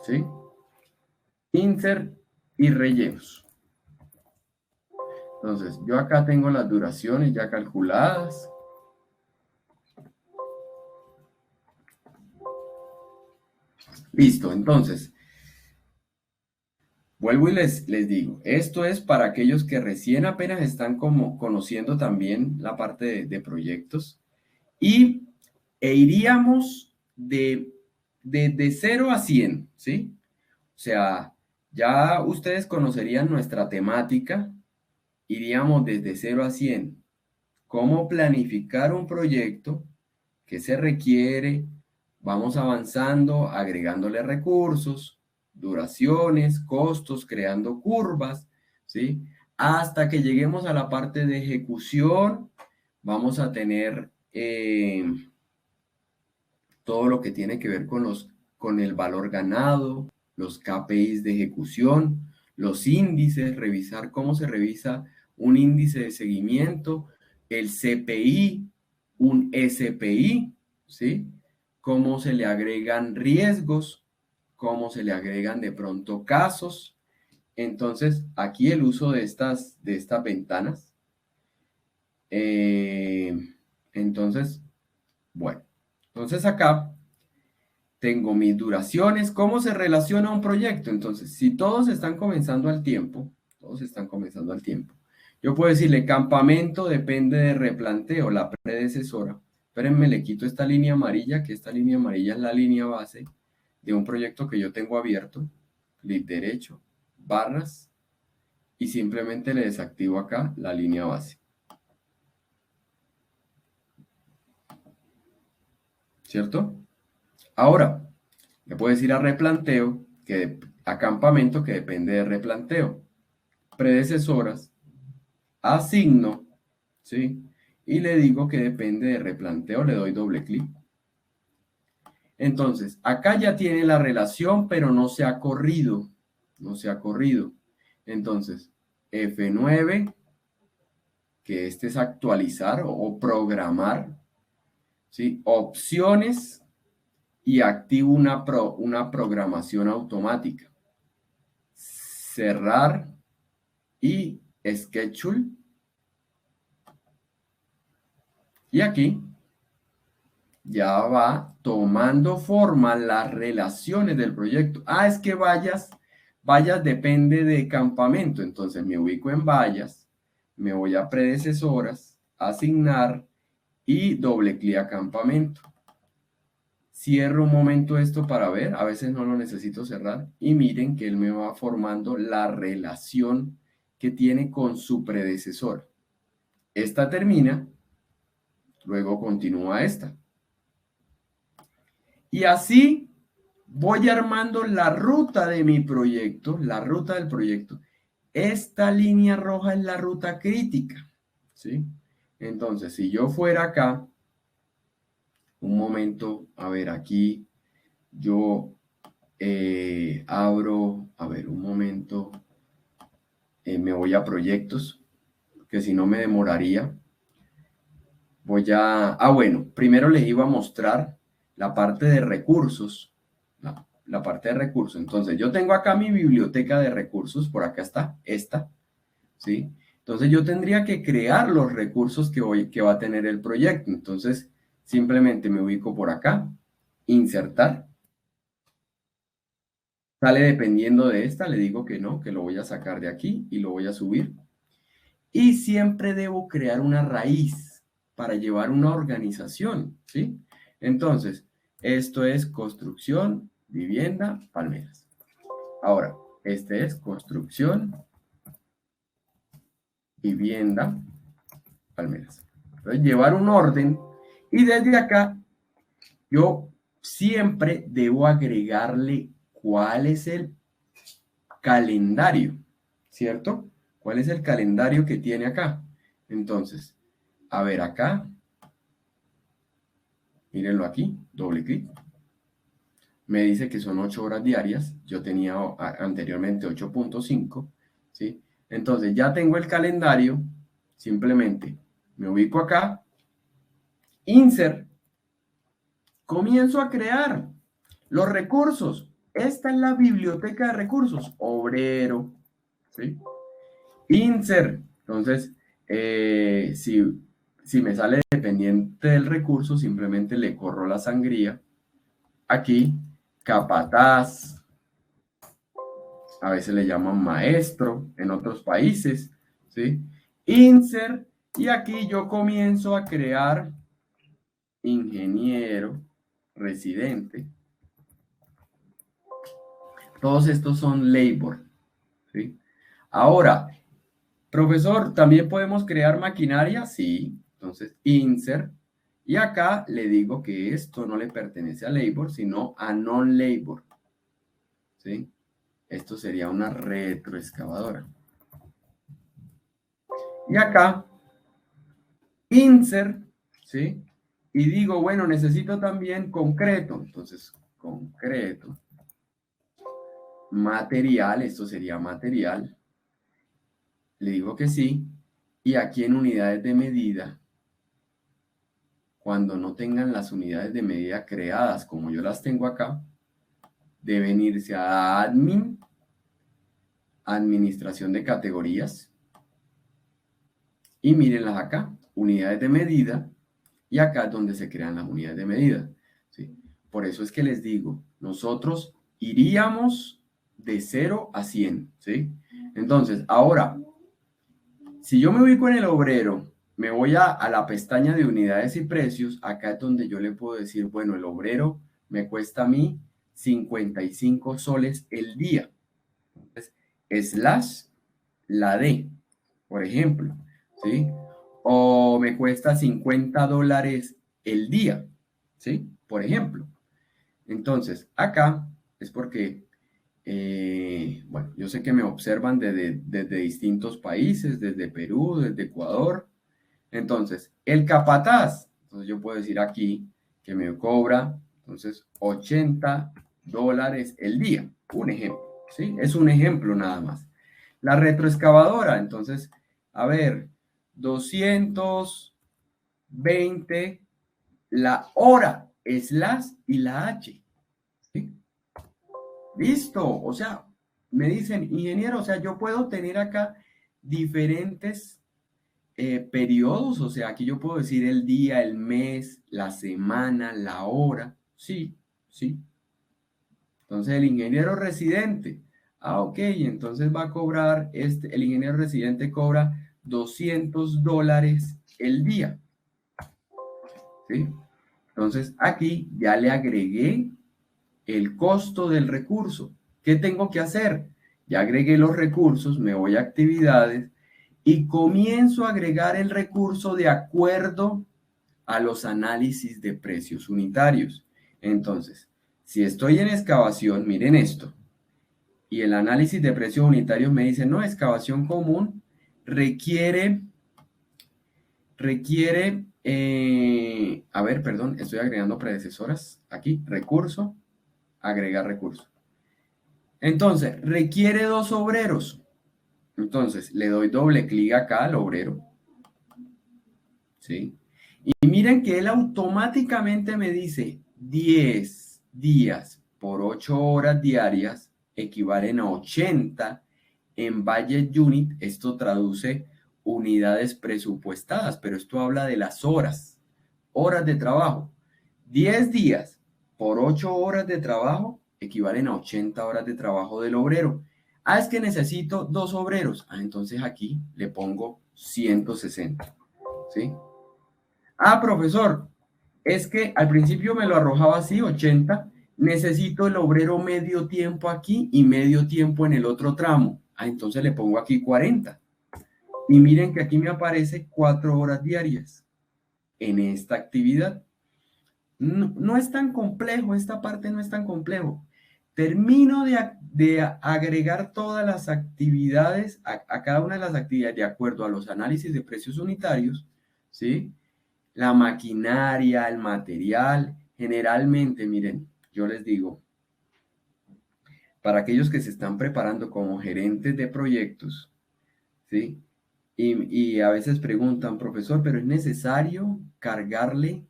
¿Sí? Insert y rellenos. Entonces, yo acá tengo las duraciones ya calculadas. Listo, entonces, vuelvo y les digo, esto es para aquellos que recién apenas están como conociendo también la parte de proyectos e iríamos de 0 a 100, ¿sí? O sea, ya ustedes conocerían nuestra temática, iríamos desde 0 a 100. ¿Cómo planificar un proyecto? ¿Qué se requiere? Vamos avanzando, agregándole recursos, duraciones, costos, creando curvas, ¿sí? Hasta que lleguemos a la parte de ejecución, vamos a tener todo lo que tiene que ver con el valor ganado, los KPIs de ejecución, los índices, revisar cómo se revisa un índice de seguimiento, el CPI, un SPI, ¿sí? Cómo se le agregan riesgos, cómo se le agregan de pronto casos. Entonces, aquí el uso de estas ventanas. Entonces, bueno, entonces acá tengo mis duraciones. ¿Cómo se relaciona un proyecto? Entonces, si todos están comenzando al tiempo, yo puedo decirle campamento depende de replanteo, la predecesora. Espérenme, le quito esta línea amarilla, que esta línea amarilla es la línea base de un proyecto que yo tengo abierto. Clic derecho, barras, y simplemente le desactivo acá la línea base. ¿Cierto? Ahora, le puedo decir a replanteo, a campamento que depende de replanteo. Predecesoras, asigno, ¿sí? Y le digo que depende de replanteo, le doy doble clic. Entonces, acá ya tiene la relación, pero no se ha corrido. No se ha corrido. Entonces, F9, que este es actualizar o programar, ¿sí? Opciones y activo una programación automática. Cerrar y schedule. Y aquí ya va tomando forma las relaciones del proyecto. Ah, es que vallas depende de campamento. Entonces me ubico en vallas, me voy a predecesoras, asignar y doble clic a campamento. Cierro un momento esto para ver, a veces no lo necesito cerrar, y miren que él me va formando la relación que tiene con su predecesor. Esta termina, luego continúa esta. Y así voy armando la ruta de mi proyecto, la ruta del proyecto. Esta línea roja es la ruta crítica, ¿sí? Entonces, si yo fuera acá, un momento, a ver, aquí yo abro, a ver, un momento, me voy a proyectos, que si no me demoraría. Bueno, primero les iba a mostrar la parte de recursos, la parte de recursos. Entonces, yo tengo acá mi biblioteca de recursos, por acá está, esta, ¿sí? Entonces, yo tendría que crear los recursos que va a tener el proyecto. Entonces, simplemente me ubico por acá, insertar. Sale dependiendo de esta, le digo que no, que lo voy a sacar de aquí y lo voy a subir. Y siempre debo crear una raíz para llevar una organización, ¿sí? Entonces, esto es construcción, vivienda, palmeras. Ahora, este es construcción, vivienda, palmeras. Entonces, llevar un orden y desde acá yo siempre debo agregarle cuál es el calendario, ¿cierto? ¿Cuál es el calendario que tiene acá? Entonces, a ver acá, mírenlo aquí, doble clic. Me dice que son 8 horas diarias. Yo tenía anteriormente 8.5, ¿sí? Entonces ya tengo el calendario. Simplemente me ubico acá, insert, comienzo a crear los recursos. Esta es la biblioteca de recursos, obrero, ¿sí? Insert. Entonces, si me sale dependiente del recurso, simplemente le corro la sangría. Aquí, capataz, a veces le llaman maestro en otros países, ¿sí? Insert, y aquí yo comienzo a crear ingeniero, residente. Todos estos son labor, ¿sí? Ahora, profesor, ¿también podemos crear maquinaria? Sí. Entonces, insert. Y acá le digo que esto no le pertenece a labor, sino a non-labor, ¿sí? Esto sería una retroexcavadora. Y acá, insert, ¿sí? Y digo, bueno, necesito también concreto. Entonces, concreto. Material, esto sería material. Le digo que sí. Y aquí en unidades de medida, cuando no tengan las unidades de medida creadas como yo las tengo acá, deben irse a admin, administración de categorías. Y mírenlas acá, unidades de medida. Y acá es donde se crean las unidades de medida, ¿sí? Por eso es que les digo, nosotros iríamos de 0 a 100, ¿sí? Entonces, ahora, si yo me ubico en el obrero, me voy a la pestaña de unidades y precios, acá es donde yo le puedo decir, bueno, el obrero me cuesta a mí 55 soles el día. Entonces, slash la D, por ejemplo, ¿sí? O me cuesta $50 el día, ¿sí? Por ejemplo. Entonces, acá es porque, bueno, yo sé que me observan desde distintos países, desde Perú, desde Ecuador. Entonces, el capataz, entonces yo puedo decir aquí que me cobra, entonces, $80 el día. Un ejemplo, ¿sí? Es un ejemplo nada más. La retroexcavadora, entonces, a ver, 220 la hora, slash y la H. ¿Sí? Listo, o sea, me dicen, ingeniero, o sea, yo puedo tener acá diferentes periodos, o sea, aquí yo puedo decir el día, el mes, la semana, la hora. Sí, sí. Entonces, el ingeniero residente. Ah, ok, entonces va a cobrar, el ingeniero residente cobra $200 el día. ¿Sí? Entonces, aquí ya le agregué el costo del recurso. ¿Qué tengo que hacer? Ya agregué los recursos, me voy a actividades y comienzo a agregar el recurso de acuerdo a los análisis de precios unitarios. Entonces, si estoy en excavación, miren esto, y el análisis de precios unitarios me dice, no, excavación común requiere requiere, a ver, perdón, estoy agregando predecesoras aquí, recurso, agregar recurso. Entonces, requiere 2 obreros. Entonces, le doy doble clic acá al obrero, ¿sí? Y miren que él automáticamente me dice 10 días por 8 horas diarias equivalen a 80 en Budget Unit. Esto traduce unidades presupuestadas, pero esto habla de las horas de trabajo. 10 días por 8 horas de trabajo equivalen a 80 horas de trabajo del obrero. Ah, es que necesito 2 obreros. Ah, entonces aquí le pongo 160, ¿sí? Ah, profesor, es que al principio me lo arrojaba así, 80. Necesito el obrero medio tiempo aquí y medio tiempo en el otro tramo. Ah, entonces le pongo aquí 40. Y miren que aquí me aparece 4 horas diarias en esta actividad. No, no es tan complejo, esta parte no es tan complejo. Termino de agregar todas las actividades, a cada una de las actividades de acuerdo a los análisis de precios unitarios, ¿sí? La maquinaria, el material, generalmente, miren, yo les digo, para aquellos que se están preparando como gerentes de proyectos, ¿sí? Y a veces preguntan, profesor, pero ¿es necesario cargarle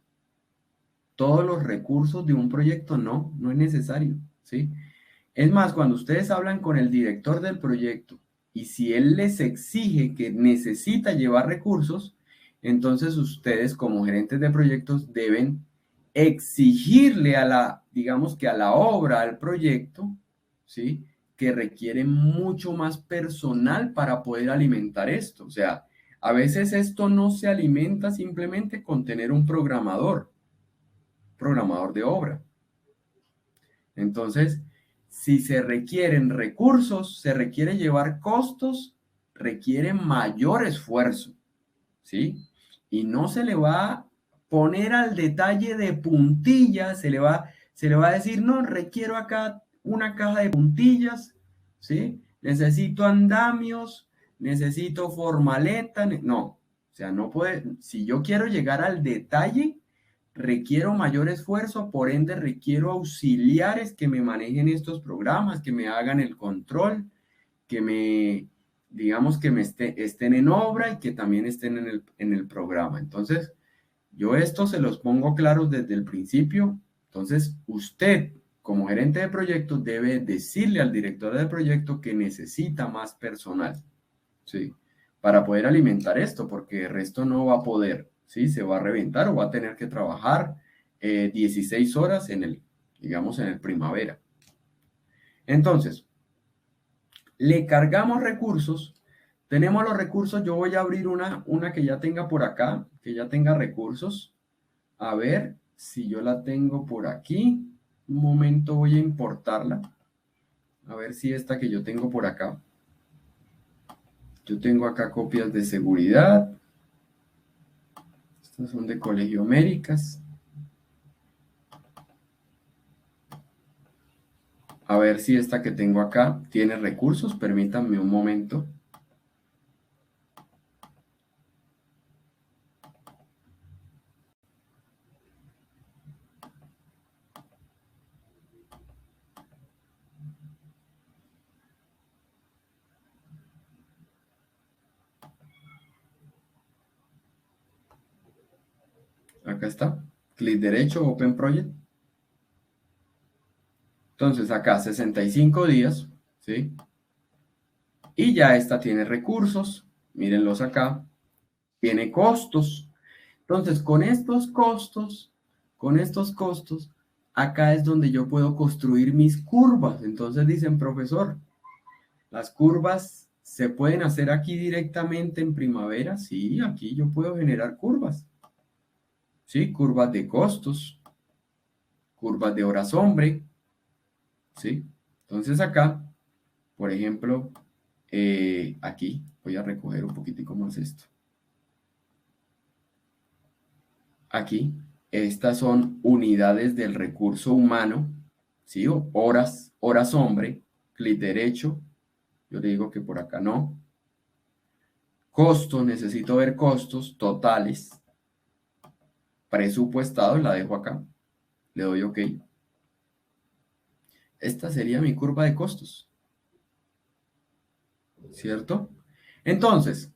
todos los recursos de un proyecto? No, no es necesario, ¿sí? Es más, cuando ustedes hablan con el director del proyecto y si él les exige que necesita llevar recursos, entonces ustedes como gerentes de proyectos deben exigirle a la, digamos que a la obra, al proyecto, ¿sí? Que requiere mucho más personal para poder alimentar esto. O sea, a veces esto no se alimenta simplemente con tener un programador de obra. Entonces, si se requieren recursos, se requiere llevar costos, requiere mayor esfuerzo, ¿sí? Y no se le va a poner al detalle de puntillas, se le va a decir, no, requiero acá una caja de puntillas, ¿sí? Necesito andamios, necesito formaleta, no, o sea, no puede, si yo quiero llegar al detalle, requiero mayor esfuerzo, por ende requiero auxiliares que me manejen estos programas, que me hagan el control, que me, digamos, que estén en obra y que también estén en el programa. Entonces, yo esto se los pongo claros desde el principio. Entonces, usted como gerente de proyecto debe decirle al director del proyecto que necesita más personal, ¿sí? Para poder alimentar esto, porque el resto no va a poder, ¿sí? Se va a reventar o va a tener que trabajar 16 horas en el, digamos, en el primavera. Entonces, le cargamos recursos, tenemos los recursos, yo voy a abrir una que ya tenga por acá, que ya tenga recursos, a ver si yo la tengo por aquí, un momento voy a importarla, a ver si esta que yo tengo por acá, yo tengo acá copias de seguridad, estas son de Colegio Américas. A ver si esta que tengo acá tiene recursos. Permítanme un momento. Acá está. Clic derecho, Open Project. Entonces acá 65 días, ¿sí? Y ya esta tiene recursos. Mírenlos acá. Tiene costos. Entonces con estos costos, acá es donde yo puedo construir mis curvas. Entonces dicen, profesor, las curvas se pueden hacer aquí directamente en Primavera. Sí, aquí yo puedo generar curvas. ¿Sí? Curvas de costos, curvas de horas hombre, ¿sí? Entonces acá, por ejemplo, aquí voy a recoger un poquitico más esto. Aquí, estas son unidades del recurso humano, ¿sí? O horas hombre, clic derecho, yo le digo que por acá no. Costo, necesito ver costos totales. Presupuestados, la dejo acá. Le doy OK. Esta sería mi curva de costos. ¿Cierto? Entonces,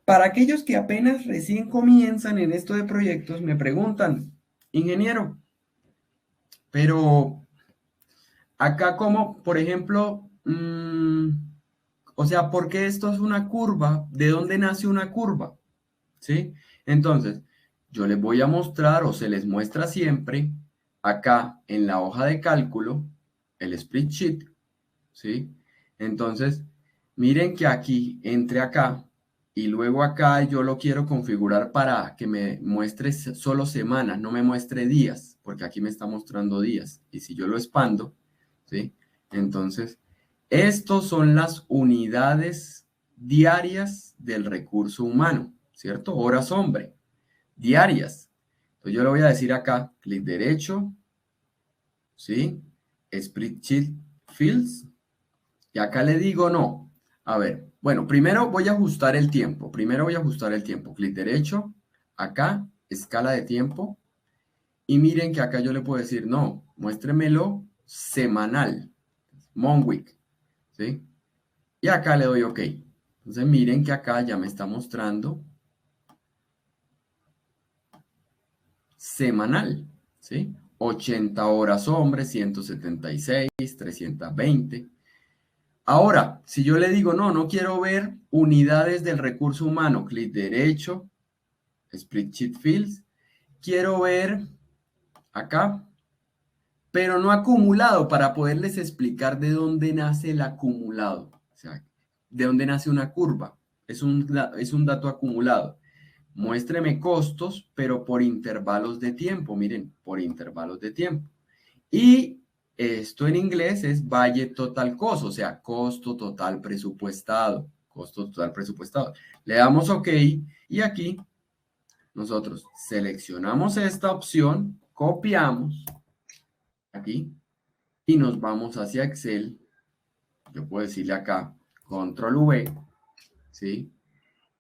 para aquellos que apenas recién comienzan en esto de proyectos, me preguntan, ingeniero, pero acá como, por ejemplo, o sea, ¿por qué esto es una curva? ¿De dónde nace una curva? ¿Sí? Entonces, yo les voy a mostrar o se les muestra siempre acá en la hoja de cálculo el spreadsheet, ¿sí? Entonces, miren que aquí, entre acá y luego acá yo lo quiero configurar para que me muestre solo semanas, no me muestre días, porque aquí me está mostrando días. Y si yo lo expando, ¿sí? Entonces, estos son las unidades diarias del recurso humano, ¿cierto? Horas hombre, diarias. Entonces yo le voy a decir acá, clic derecho, ¿sí? Spreadsheet Fields. Y acá le digo no. A ver, bueno, primero voy a ajustar el tiempo. Primero voy a ajustar el tiempo. Clic derecho, acá, escala de tiempo. Y miren que acá yo le puedo decir no, muéstremelo semanal, Monweek, ¿sí? Y acá le doy OK. Entonces miren que acá ya me está mostrando semanal, ¿sí? 80 horas hombres, 176, 320. Ahora, si yo le digo, no, no quiero ver unidades del recurso humano, clic derecho, Spreadsheet Fields, quiero ver acá, pero no acumulado, para poderles explicar de dónde nace el acumulado, o sea, de dónde nace una curva, es un dato acumulado. Muéstreme costos, pero por intervalos de tiempo, miren, por intervalos de tiempo. Y esto en inglés es budget total cost, o sea, costo total presupuestado, costo total presupuestado. Le damos OK y aquí nosotros seleccionamos esta opción, copiamos aquí y nos vamos hacia Excel. Yo puedo decirle acá, control V, ¿sí?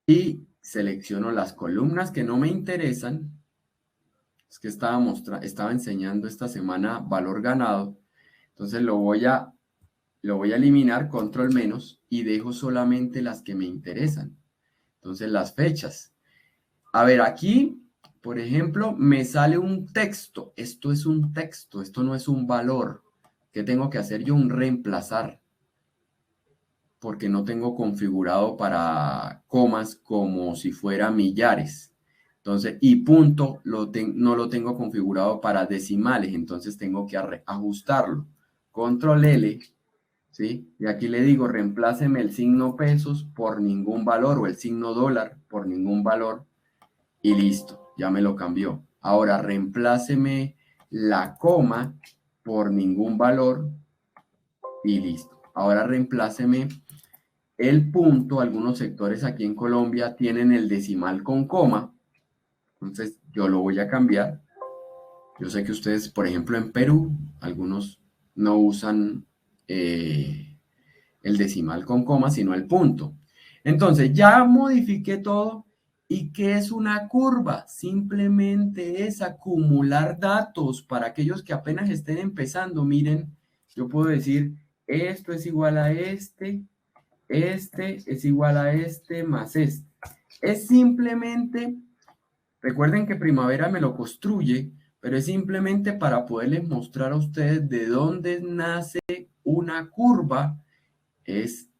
Y selecciono las columnas que no me interesan. Es que estaba enseñando esta semana valor ganado. Entonces lo voy a eliminar, control menos, y dejo solamente las que me interesan. Entonces las fechas. A ver, aquí, por ejemplo, me sale un texto. Esto es un texto, esto no es un valor. ¿Qué tengo que hacer yo? Un reemplazar. Porque no tengo configurado para comas como si fuera millares. Entonces, y punto, no lo tengo configurado para decimales. Entonces tengo que ajustarlo. Control L. ¿Sí? Y aquí le digo, reempláceme el signo pesos por ningún valor o el signo dólar por ningún valor y listo, ya me lo cambió. Ahora reempláceme la coma por ningún valor y listo. Ahora reempláceme el punto. Algunos sectores aquí en Colombia tienen el decimal con coma, entonces yo lo voy a cambiar. Yo sé que ustedes, por ejemplo, en Perú, algunos no usan el decimal con coma, sino el punto. Entonces, ya modifiqué todo. ¿Y qué es una curva? Simplemente es acumular datos para aquellos que apenas estén empezando. Miren, yo puedo decir, esto es igual a este es igual a este más este. Es simplemente, recuerden que Primavera me lo construye, pero es simplemente para poderles mostrar a ustedes de dónde nace una curva. Es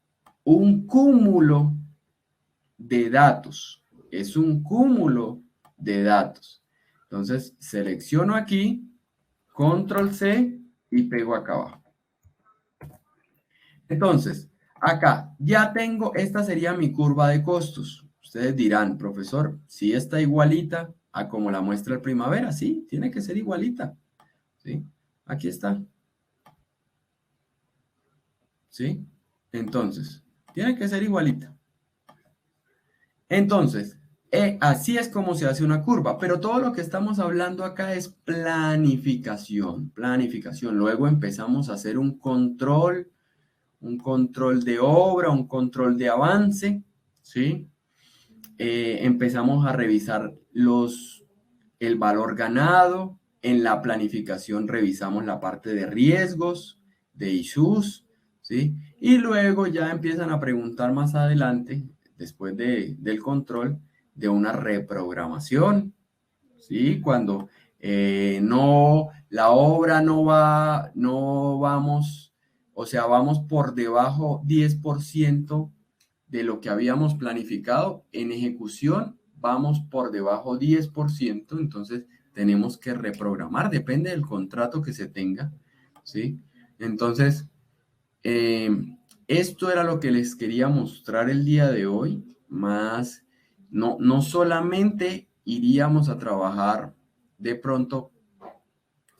un cúmulo de datos. Es un cúmulo de datos. Entonces, selecciono aquí, control C y pego acá abajo. Entonces, acá ya tengo, esta sería mi curva de costos. Ustedes dirán, profesor, si está igualita a como la muestra el Primavera. Sí, tiene que ser igualita. ¿Sí? Aquí está. ¿Sí? Entonces, tiene que ser igualita. Entonces, así es como se hace una curva, pero todo lo que estamos hablando acá es planificación, planificación. Luego empezamos a hacer un control de obra, un control de avance, ¿sí? Empezamos a revisar el valor ganado. En la planificación revisamos la parte de riesgos, de issues, ¿sí? Y luego ya empiezan a preguntar más adelante, después del control, de una reprogramación, ¿sí? Cuando la obra no vamos, o sea, vamos por debajo 10% de lo que habíamos planificado. En ejecución vamos por debajo 10%, entonces tenemos que reprogramar, depende del contrato que se tenga, ¿sí? Entonces, eh, esto era lo que les quería mostrar el día de hoy, más no solamente iríamos a trabajar de pronto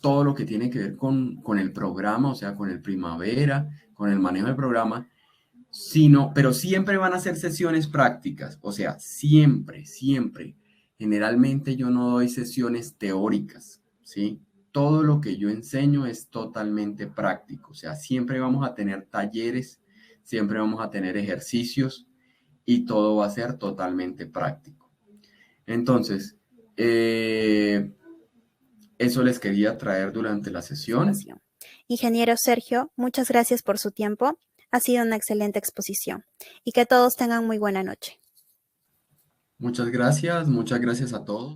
todo lo que tiene que ver con el programa, o sea, con el primavera, con el manejo del programa, pero siempre van a ser sesiones prácticas, o sea, siempre, siempre. Generalmente yo no doy sesiones teóricas, ¿sí? Todo lo que yo enseño es totalmente práctico, o sea, siempre vamos a tener talleres, siempre vamos a tener ejercicios y todo va a ser totalmente práctico. Entonces, eso les quería traer durante la sesión. Ingeniero Sergio, muchas gracias por su tiempo. Ha sido una excelente exposición y que todos tengan muy buena noche. Muchas gracias a todos.